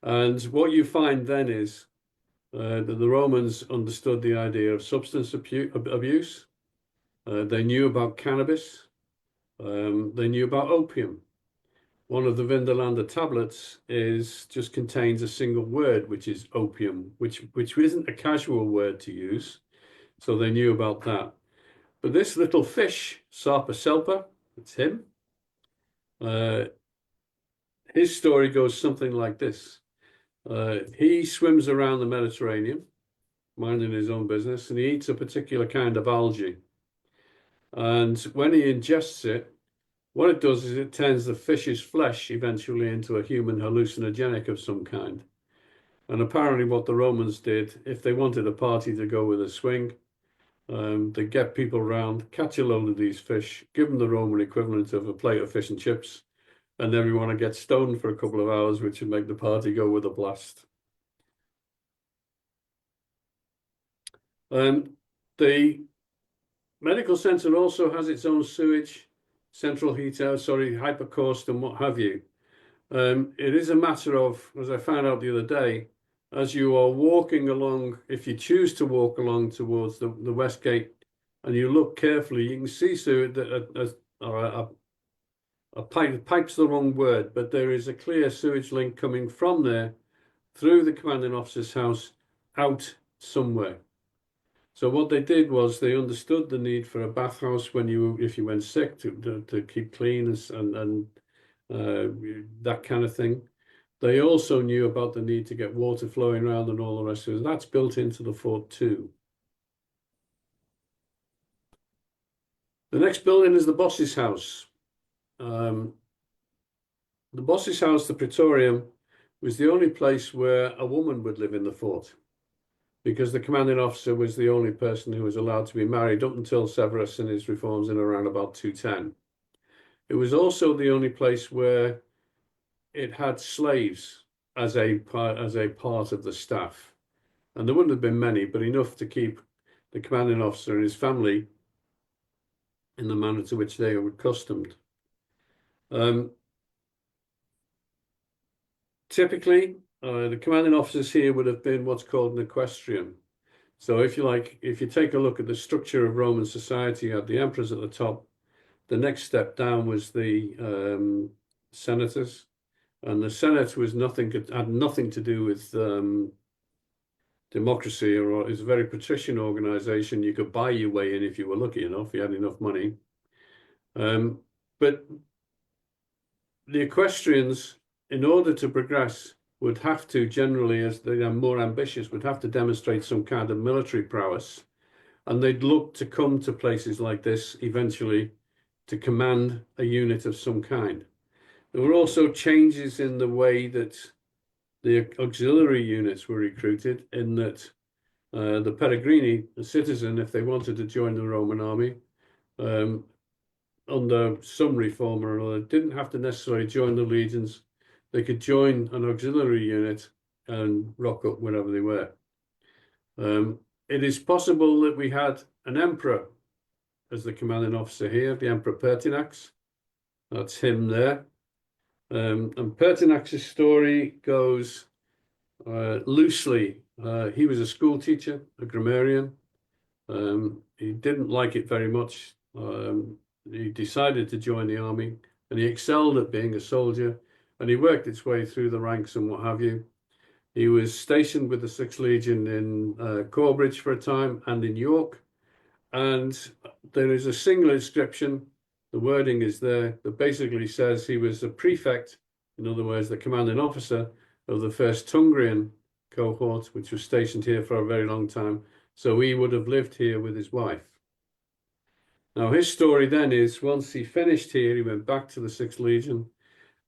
And what you find then is that the Romans understood the idea of substance abuse. They knew about cannabis. They knew about opium. One of the Vindolanda tablets just contains a single word, which is opium, which isn't a casual word to use. So they knew about that. But this little fish, Sarpa selpa, it's him. His story goes something like this. He swims around the Mediterranean, minding his own business, and he eats a particular kind of algae. And when he ingests it, what it does is it turns the fish's flesh eventually into a human hallucinogenic of some kind. And apparently what the Romans did, if they wanted a party to go with a swing, they get people round, catch a load of these fish, give them the Roman equivalent of a plate of fish and chips, and everyone would get stoned for a couple of hours, which would make the party go with a blast. The medical centre also has its own sewage, central heater, hypercaust and what have you. It is a matter of, as I found out the other day, as you are walking along, if you choose to walk along towards the West Gate and you look carefully, you can see sewage, a pipe's the wrong word, but there is a clear sewage link coming from there through the commanding officer's house out somewhere. So what they did was they understood the need for a bathhouse if you went sick to keep clean and that kind of thing. They also knew about the need to get water flowing around and all the rest of it. That's built into the fort too. The next building is the boss's house. The boss's house, the Praetorium, was the only place where a woman would live in the fort, because the commanding officer was the only person who was allowed to be married up until Severus and his reforms in around about 210. It was also the only place where it had slaves as a part of the staff. And there wouldn't have been many, but enough to keep the commanding officer and his family in the manner to which they were accustomed. Typically, the commanding officers here would have been what's called an equestrian. So if you take a look at the structure of Roman society, you had the emperors at the top. The next step down was the senators, and the Senate had nothing to do with democracy, or it's a very patrician organization. You could buy your way in if you were lucky enough, you had enough money. But the equestrians, in order to progress, would have to generally, as they are more ambitious, would have to demonstrate some kind of military prowess. And they'd look to come to places like this eventually to command a unit of some kind. There were also changes in the way that the auxiliary units were recruited, in that the Peregrini, the citizen, if they wanted to join the Roman army, under some reform or another, didn't have to necessarily join the legions. They could join an auxiliary unit and rock up wherever they were. It is possible that we had an emperor as the commanding officer here, the Emperor Pertinax. That's him there. And Pertinax's story goes loosely. He was a school teacher, a grammarian. He didn't like it very much. He decided to join the army, and he excelled at being a soldier, and he worked its way through the ranks and what have you. He was stationed with the 6th Legion in Corbridge for a time and in York. And there is a single inscription, the wording is there, that basically says he was a prefect, in other words, the commanding officer of the 1st Tungrian cohort, which was stationed here for a very long time. So he would have lived here with his wife. Now, his story then is, once he finished here, he went back to the 6th Legion.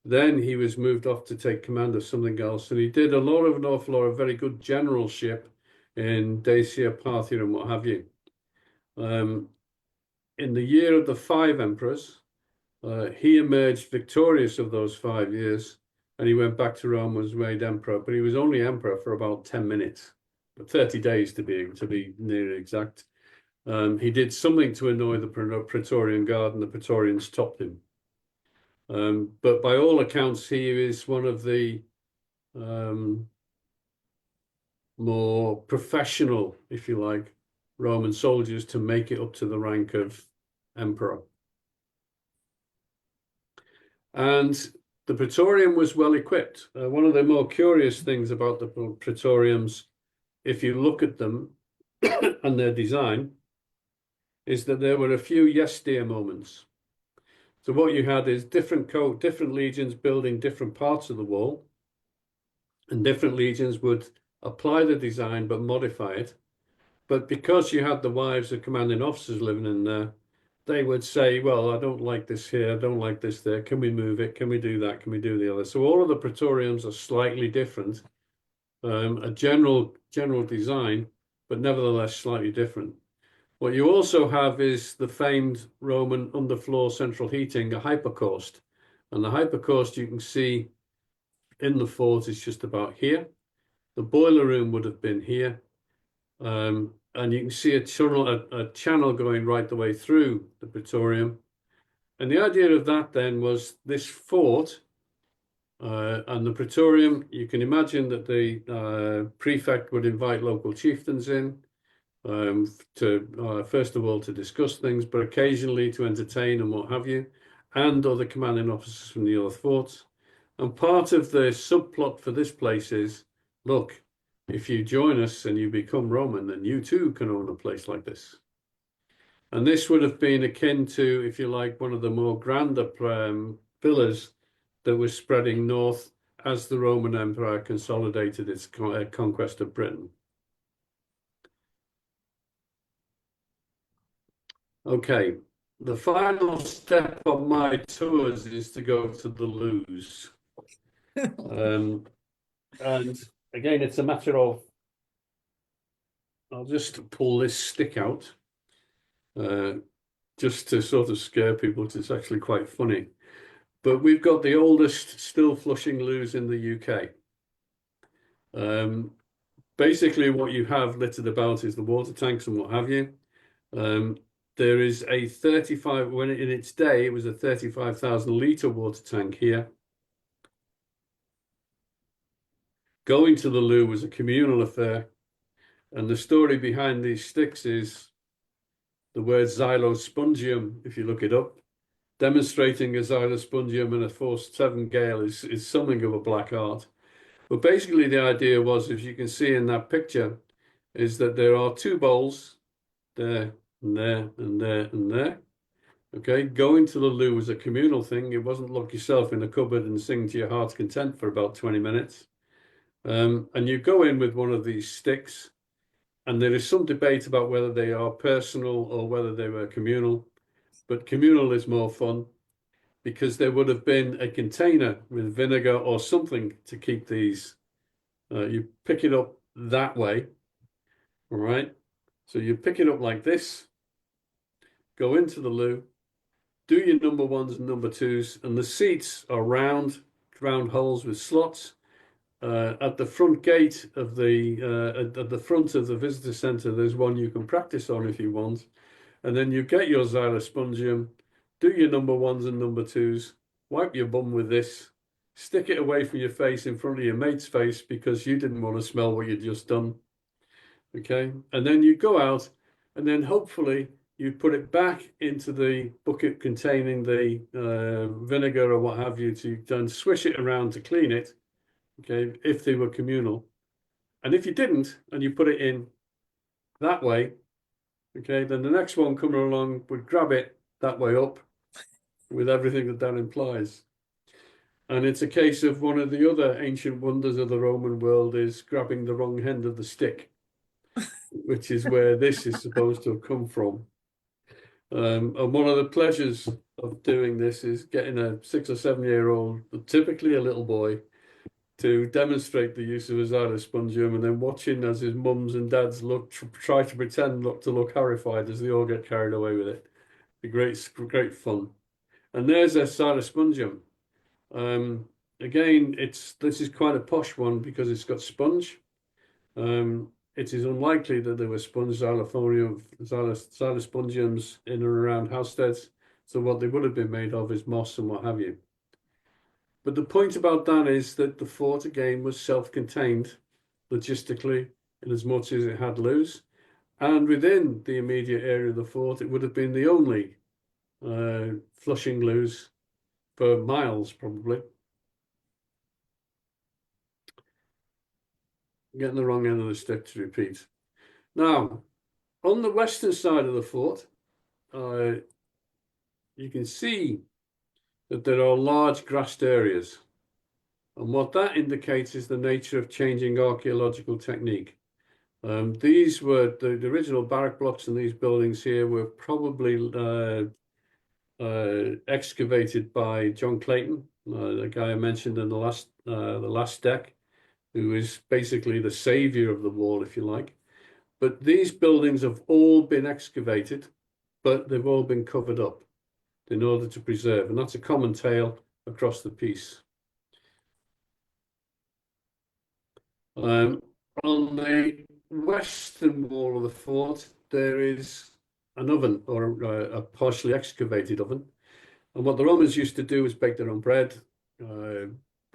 Then he was moved off to take command of something else. And he did an awful lot of very good generalship in Dacia, Parthia, and what have you. In the year of the 5 emperors, he emerged victorious of those 5 years, and he went back to Rome and was made emperor. But he was only emperor for about 10 minutes, but 30 days to be near exact. He did something to annoy the Praetorian Guard, and the Praetorians stopped him. But by all accounts, he is one of the more professional, if you like, Roman soldiers to make it up to the rank of emperor. And the Praetorium was well equipped. One of the more curious things about the Praetoriums, if you look at them and their design, is that there were a few yes dear moments. So what you had is different legions building different parts of the wall, and different legions would apply the design but modify it. But because you had the wives of commanding officers living in there, they would say, well, I don't like this here, I don't like this there, can we move it, can we do that, can we do the other? So all of the Praetoriums are slightly different, a general design, but nevertheless slightly different. What you also have is the famed Roman underfloor central heating, a hypocaust. And the hypocaust you can see in the fort is just about here. The boiler room would have been here. And you can see a channel going right the way through the Praetorium. And the idea of that then was this fort and the Praetorium. You can imagine that the prefect would invite local chieftains in to first of all to discuss things, but occasionally to entertain and what have you, and other commanding officers from the other forts. And part of the subplot for this place is, look, if you join us and you become Roman, then you too can own a place like this. And this would have been akin to, if you like, one of the more grander pillars that was spreading north as the Roman Empire consolidated its conquest of Britain. Okay, the final step on my tours is to go to the loos. And again, it's a matter of, I'll just pull this stick out just to sort of scare people. It's actually quite funny. But we've got the oldest still flushing loos in the UK. Basically, what you have littered about is the water tanks and what have you. There is a 35, when in its day, it was a 35,000 litre water tank here. Going to the loo was a communal affair. And the story behind these sticks is the word xylospongium, if you look it up. Demonstrating a xylospongium and a force 7 gale is something of a black art. But basically the idea was, as you can see in that picture, is that there are two bowls, there and there and there and there. Okay, going to the loo was a communal thing. It wasn't lock yourself in a cupboard and sing to your heart's content for about 20 minutes. And you go in with one of these sticks, and there is some debate about whether they are personal or whether they were communal. But communal is more fun because there would have been a container with vinegar or something to keep these. You pick it up that way, all right? So you pick it up like this, go into the loo, do your number ones and number twos, and the seats are round holes with slots. At the front gate of at the front of the visitor centre, there's one you can practice on if you want. And then you get your xylospongium, do your number ones and number twos, wipe your bum with this, stick it away from your face in front of your mate's face because you didn't want to smell what you'd just done. Okay, and then you go out, and then hopefully you put it back into the bucket containing the vinegar or what have you to then swish it around to clean it. Okay, if they were communal, and if you didn't, and you put it in that way. Okay, then the next one coming along would grab it that way up with everything that that implies. And it's a case of one of the other ancient wonders of the Roman world is grabbing the wrong end of the stick, which is where this is supposed to have come from. And one of the pleasures of doing this is getting a 6 or 7 year old, typically a little boy, to demonstrate the use of a xylospongium and then watching as his mums and dads try to pretend not to look horrified as they all get carried away with it. Great fun. And there's a xylospongium. Again, this is quite a posh one because it's got sponge. It is unlikely that there were xylospongiums in and around Housesteads. So what they would have been made of is moss and what have you. But the point about that is that the fort again was self-contained logistically in as much as it had loos. And within the immediate area of the fort, it would have been the only flushing loos for miles, probably. Getting the wrong end of the stick to repeat. Now, on the western side of the fort, you can see that there are large grassed areas. And what that indicates is the nature of changing archaeological technique. These were the original barrack blocks, and these buildings here were probably excavated by John Clayton, the guy I mentioned in the last deck. who is basically the savior of the wall, if you like. But these buildings have all been excavated, but they've all been covered up in order to preserve. And that's a common tale across the piece. Um, on the western wall of the fort, there is an oven or a partially excavated oven. And what the Romans used to do was bake their own bread, uh,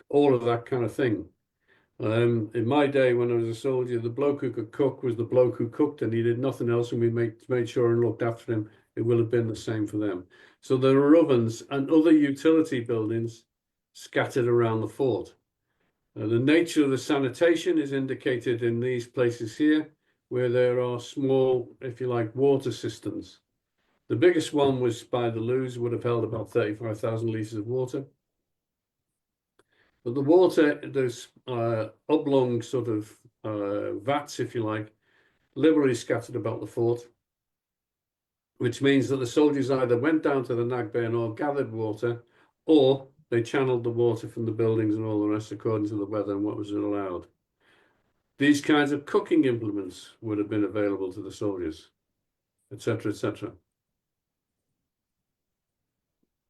all of that kind of thing. In my day, when I was a soldier, the bloke who could cook was the bloke who cooked, and he did nothing else, and we made sure and looked after him. It will have been the same for them. So there are ovens and other utility buildings scattered around the fort. The nature of the sanitation is indicated in these places here, where there are small, if you like, water cisterns. The biggest one was by the Lewes, would have held about 35,000 litres of water. But the water, there's oblong sort of vats, if you like, liberally scattered about the fort, which means that the soldiers either went down to the Nagburn or gathered water, or they channeled the water from the buildings and all the rest according to the weather and what was allowed. These kinds of cooking implements would have been available to the soldiers, etc., etc.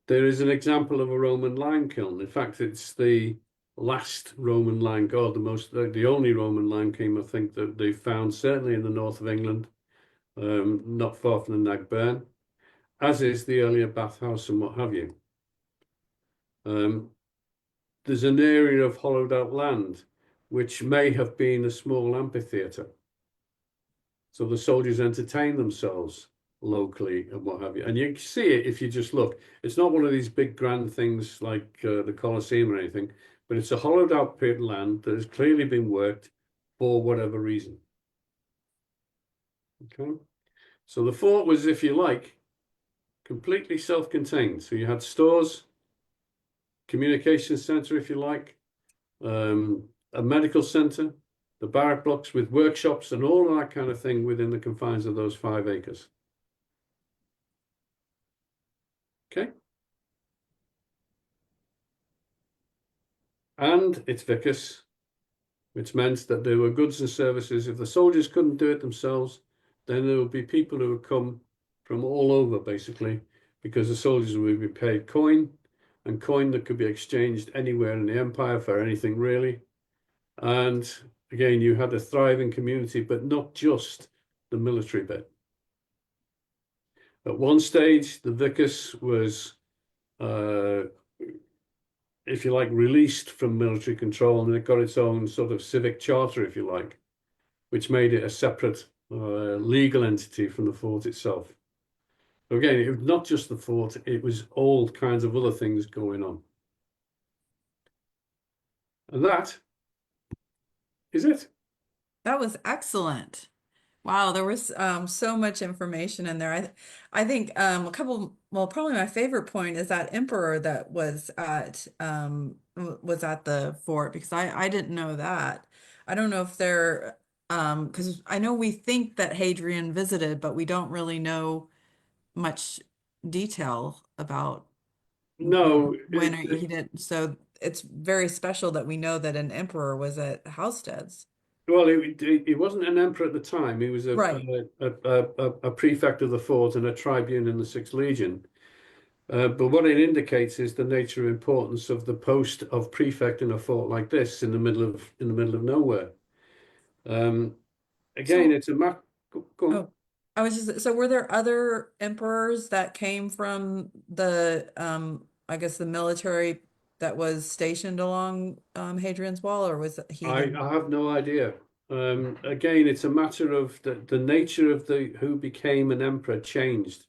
There is an example of a Roman lime kiln. In fact, it's the last Roman lime, God, the only Roman lime kiln I think that they found, certainly in the north of England, not far from the Nagburn, as is the earlier bathhouse and what have you. There's an area of hollowed out land which may have been a small amphitheatre. So the soldiers entertain themselves locally and what have you. And you can see it if you just look. It's not one of these big grand things like the Colosseum or anything, but it's a hollowed out pit land that has clearly been worked for whatever reason. Okay. So the fort was, if you like, completely self-contained. So you had stores, communication center, if you like, a medical center, the barrack blocks with workshops and all of that kind of thing within the confines of those 5 acres. Okay. And it's vicus, which meant that there were goods and services. If the soldiers couldn't do it themselves, then there would be people who would come from all over, basically, because the soldiers would be paid coin, and coin that could be exchanged anywhere in the empire for anything really. And again, you had a thriving community, but not just the military bit. At one stage, the vicus was, if you like, released from military control, and it got its own sort of civic charter, if you like, which made it a separate legal entity from the fort itself. So again, it was not just the fort, it was all kinds of other things going on. And that is it. That was excellent. Wow, there was so much information in there. I think a couple, well, probably my favorite point is that emperor that was at the fort, because I didn't know that. I don't know if they're because I know we think that Hadrian visited, but we don't really know much detail about No, when he did. So it's very special that we know that an emperor was at Housesteads. well, he wasn't an emperor at the time. He was Right. a prefect of the fort and a tribune in the Sixth Legion. But what it indicates is the nature and importance of the post of prefect in a fort like this in the middle of nowhere. Um, Again, So it's a map. Go on. oh, I was just, so were there other emperors that came from the, I guess the military that was stationed along, Hadrian's Wall, or was he the, I have no idea. Again, it's a matter of the nature of the who became an emperor changed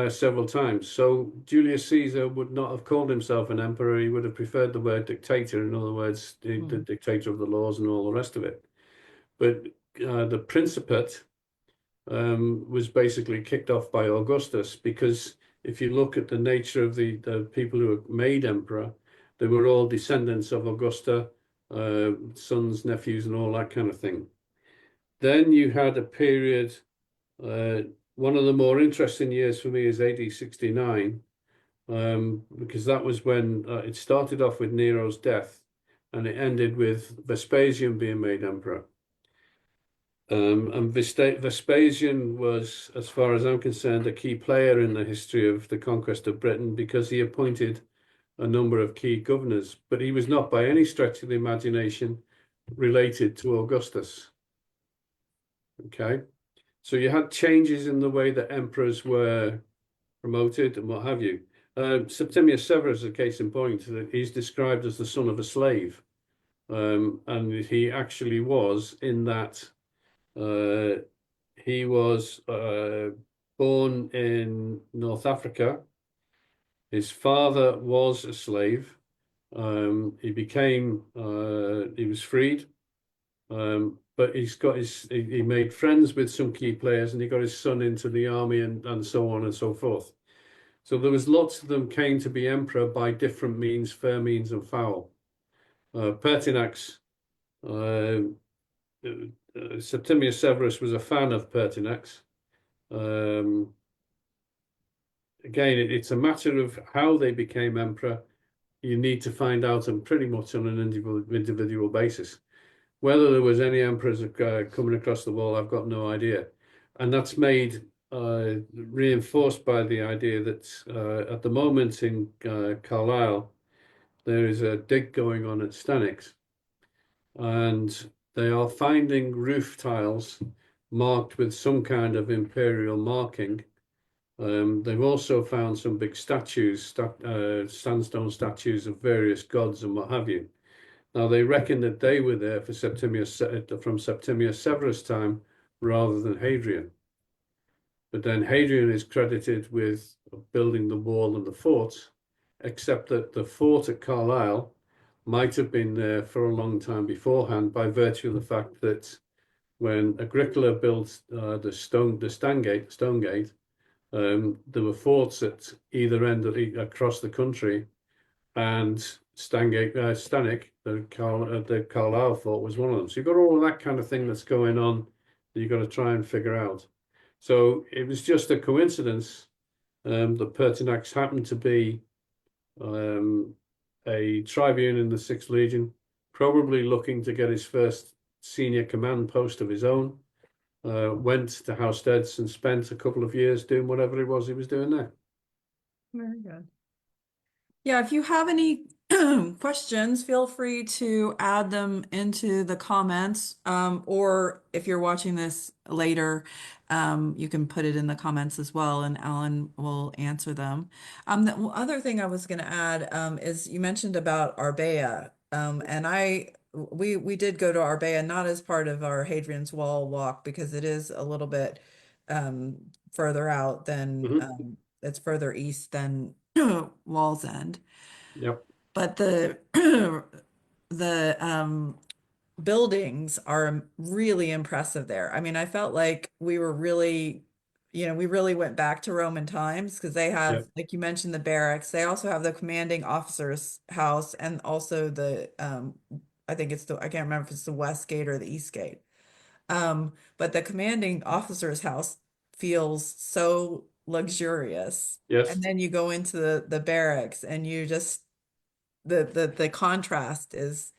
several times. So Julius Caesar would not have called himself an emperor. He would have preferred the word dictator. In other words, the Hmm. dictator of the laws and all the rest of it. But the Principate was basically kicked off by Augustus because if you look at the nature of the people who were made emperor, they were all descendants of Augusta, sons, nephews, and all that kind of thing. Then you had a period, uh, one of the more interesting years for me is AD 69, because that was when it started off with Nero's death, and it ended with Vespasian being made emperor. And Vespasian was, as far as I'm concerned, a key player in the history of the conquest of Britain because he appointed a number of key governors, but he was not by any stretch of the imagination related to Augustus. Okay, so you had changes in the way that emperors were promoted and what have you. Septimius Severus is a case in point. That he's described as the son of a slave, and he actually was in that uh, he was born in North Africa. His father was a slave. He was freed, but he made friends with some key players and he got his son into the army and so on and so forth. So there was lots of them came to be emperor by different means, fair means and foul. Pertinax, uh, Septimius Severus was a fan of Pertinax. Um, Again, it's a matter of how they became emperor. You need to find out and pretty much on an individual basis. Whether there was any emperors coming across the wall, I've got no idea. And that's made reinforced by the idea that at the moment in Carlisle, there is a dig going on at Stanix, and they are finding roof tiles marked with some kind of imperial marking. They've also found some big sandstone statues of various gods and what have you. Now they reckon that they were there for from Septimius Severus' time rather than Hadrian. But then Hadrian is credited with building the wall and the fort, except that the fort at Carlisle might have been there for a long time beforehand by virtue of the fact that when Agricola built the stone gate, there were forts at either end across the country, and Stanek, the Carlisle fort, was one of them. So you've got all of that kind of thing that's going on that you've got to try and figure out. So it was just a coincidence that Pertinax happened to be um, a tribune in the Sixth Legion, probably looking to get his first senior command post of his own. Went to Housesteads and spent a couple of years doing whatever it was he was doing there. Very good. Yeah, if you have any questions, feel free to add them into the comments. Or if you're watching this later, you can put it in the comments as well, and Alan will answer them. The other thing I was going to add is you mentioned about Arbea, and we did go to Arbea not as part of our Hadrian's Wall walk because it is a little bit further out than Hmm. it's further east than Wall's End. Yep. But the the buildings are really impressive there. I mean, I felt like we were really, we really went back to Roman times because they have, Yep. like you mentioned, the barracks. They also have the commanding officer's house and also the I think it's I can't remember if it's the West Gate or the East Gate. But the commanding officer's house feels so luxurious. Yes. And then you go into the barracks and you just the contrast is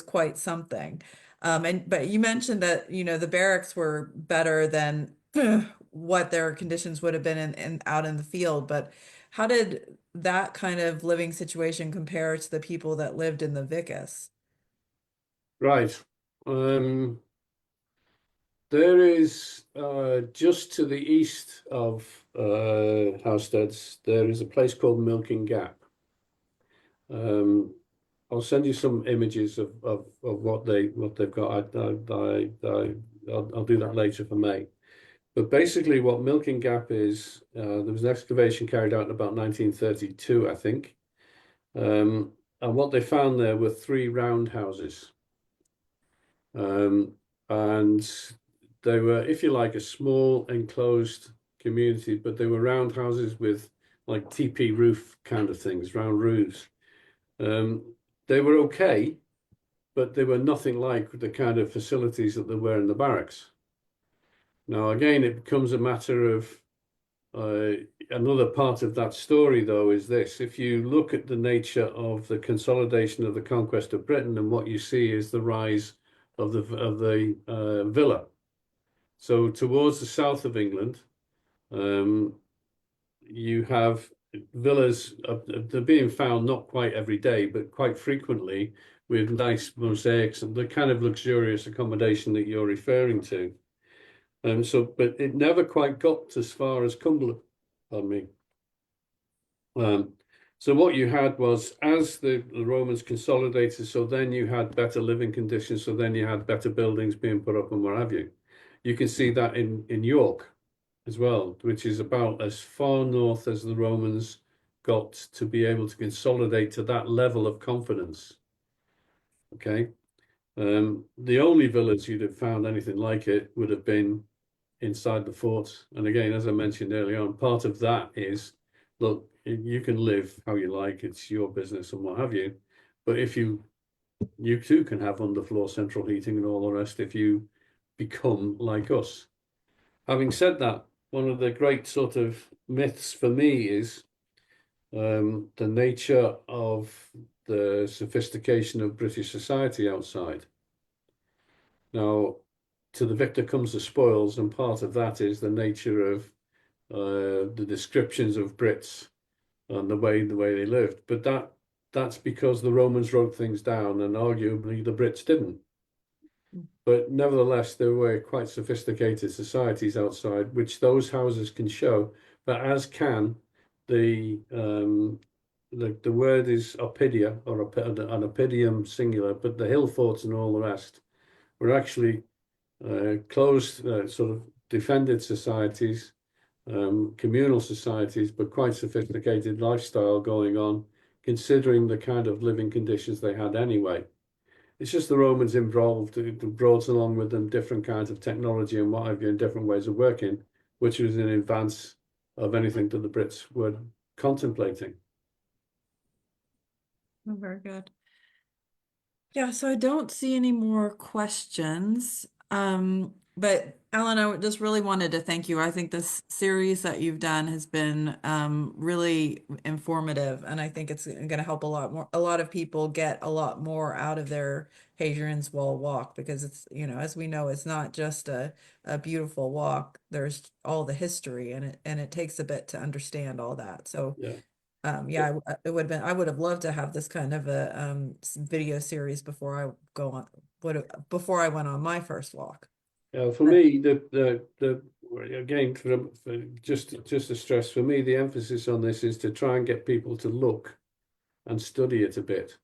quite something. But you mentioned that, the barracks were better than what their conditions would have been in out in the field. But how did that kind of living situation compare to the people that lived in the Vicus? Right. There is just to the east of Housesteads, there is a place called Milking Gap. Um, I'll send you some images of what they've got. I'll do that later if I may. But basically, what Milking Gap is, there was an excavation carried out in about 1932, I think. And what they found there were three roundhouses. Um, and they were, if you like, a small enclosed community, but they were roundhouses with like teepee roof kind of things, round roofs. Um, they were okay, but they were nothing like the kind of facilities that there were in the barracks. Now, again, it becomes a matter of Uh, Another part of that story, though, is this. If you look at the nature of the consolidation of the conquest of Britain, and what you see is the rise of the villa. So towards the south of England, um, you have villas. They're being found not quite every day, but quite frequently with nice mosaics and the kind of luxurious accommodation that you're referring to. But it never quite got as far as Cumberland. Pardon me. Um, so what you had was, as the Romans consolidated, so then you had better living conditions, so then you had better buildings being put up and what have you. You can see that in York as well, which is about as far north as the Romans got to be able to consolidate to that level of confidence. Okay. The only villas you'd have found anything like it would have been inside the fort. And again, as I mentioned earlier on, part of that is, look, you can live how you like, it's your business and what have you. But if you too can have underfloor central heating and all the rest if you become like us. Having said that, one of the great sort of myths for me is the nature of the sophistication of British society outside. Now, to the victor comes the spoils, and part of that is the nature of the descriptions of Brits and the way they lived. But that's because the Romans wrote things down, and arguably the Brits didn't. But nevertheless, there were quite sophisticated societies outside, which those houses can show, but as can the the word is oppidea or an oppidium singular, but the hill forts and all the rest were actually closed, sort of defended societies, communal societies, but quite sophisticated lifestyle going on, considering the kind of living conditions they had anyway. It's just the Romans involved, it brought along with them different kinds of technology and what have you, and different ways of working, which was in advance of anything that the Brits were contemplating. Oh, very good. Yeah, so I don't see any more questions. But Alan, I just really wanted to thank you. I think this series that you've done has been really informative, and I think it's going to help a lot of people get a lot more out of their Hadrian's Wall walk because it's, as we know, it's not just a beautiful walk. There's all the history, and it takes a bit to understand all that. So Yeah. yeah, it would have been, I would have loved to have this kind of a video series before I go on, before I went on my first walk. For me, the again for just to stress, for me, the emphasis on this is to try and get people to look and study it a bit,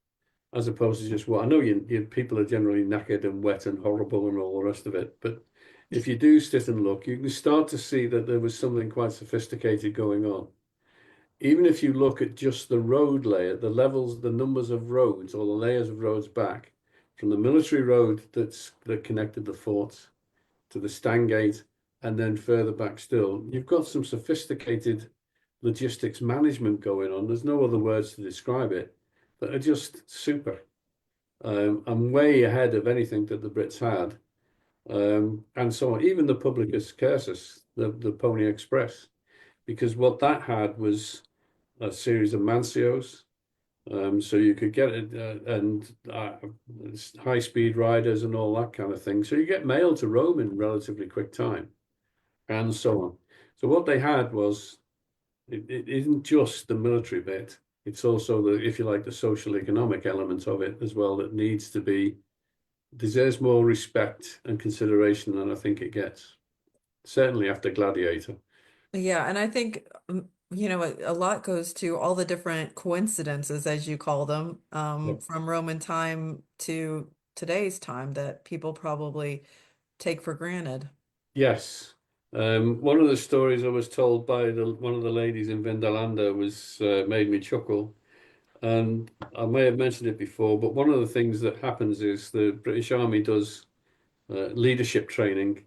as opposed to just what I know people are generally knackered and wet and horrible and all the rest of it. But if you do sit and look, you can start to see that there was something quite sophisticated going on. Even if you look at just the road layer, the levels, the numbers of roads or the layers of roads back from the military road that connected the forts to the Stangate, and then further back still, you've got some sophisticated logistics management going on. There's no other words to describe it that are just super. And way ahead of anything that the Brits had. And so on. Even the Publicus Cursus, the Pony Express, because what that had was a series of mancios. So you could get it and high-speed riders and all that kind of thing. So you get mail to Rome in relatively quick time, and so on. So what they had was it isn't just the military bit; it's also the, if you like, the social economic element of it as well that needs to be deserves more respect and consideration than I think it gets. Certainly after Gladiator. Yeah, and I think a lot goes to all the different coincidences, as you call them, Yep. from Roman time to today's time that people probably take for granted. Yes. One of the stories I was told by one of the ladies in Vindalanda was made me chuckle. And I may have mentioned it before, but one of the things that happens is the British Army does leadership training.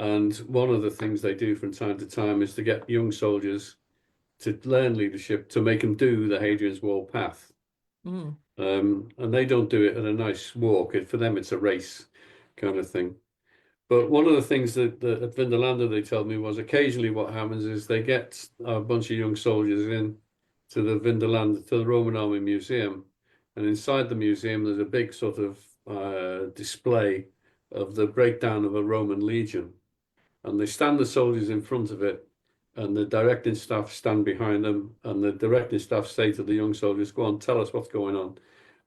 And one of the things they do from time to time is to get young soldiers to learn leadership, to make them do the Hadrian's Wall path. Mm. And they don't do it at a nice walk. For them, it's a race kind of thing. But one of the things that at Vindolanda they told me was occasionally what happens is they get a bunch of young soldiers in to the Vindolanda, to the Roman Army Museum, and inside the museum there's a big sort of display of the breakdown of a Roman legion, and they stand the soldiers in front of it, and the directing staff stand behind them, and the directing staff say to the young soldiers, "Go on, tell us what's going on."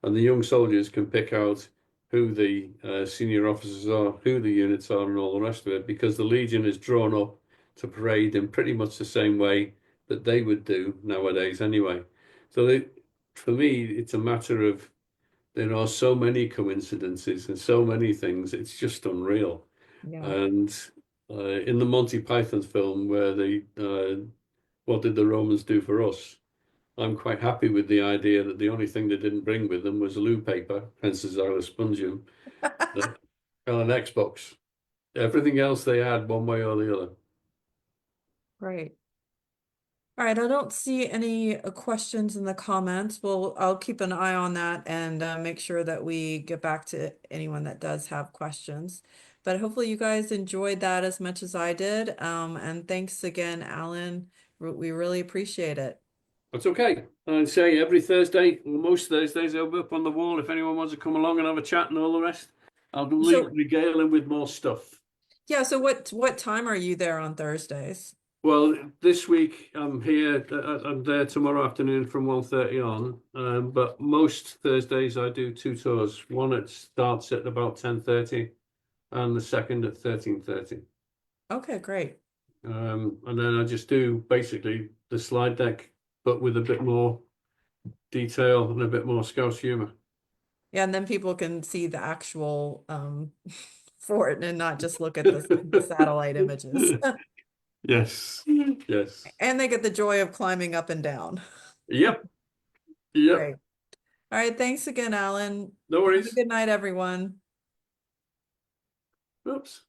And the young soldiers can pick out who the senior officers are, who the units are, and all the rest of it, because the Legion is drawn up to parade in pretty much the same way that they would do nowadays anyway. So for me, it's a matter of there are so many coincidences and so many things. It's just unreal. Yeah. And in the Monty Python film, where what did the Romans do for us? I'm quite happy with the idea that the only thing they didn't bring with them was loo paper, hence the xylospongium, and an Xbox. Everything else they had one way or the other. Great. All right, I don't see any questions in the comments. Well, I'll keep an eye on that and make sure that we get back to anyone that does have questions. But hopefully you guys enjoyed that as much as I did. And thanks again, Alan. We really appreciate it. That's okay. I'd say every Thursday, or most Thursdays, I'll be up on the wall if anyone wants to come along and have a chat and all the rest. I'll So regale them with more stuff. yeah, so what time are you there on Thursdays? Well, this week I'm here. I'm there tomorrow afternoon from 1:30 on. But most Thursdays I do two tours. One it starts at about 10:30, and the second at 13:30. Okay, great. And then I just do basically the slide deck, but with a bit more detail and a bit more Scouse humor. Yeah, and then people can see the actual fort and not just look at the satellite images. Yes. Yes. And they get the joy of climbing up and down. Yep. Yep. Great. All right, thanks again, Alan. No Have a worries. good night, everyone. Oops.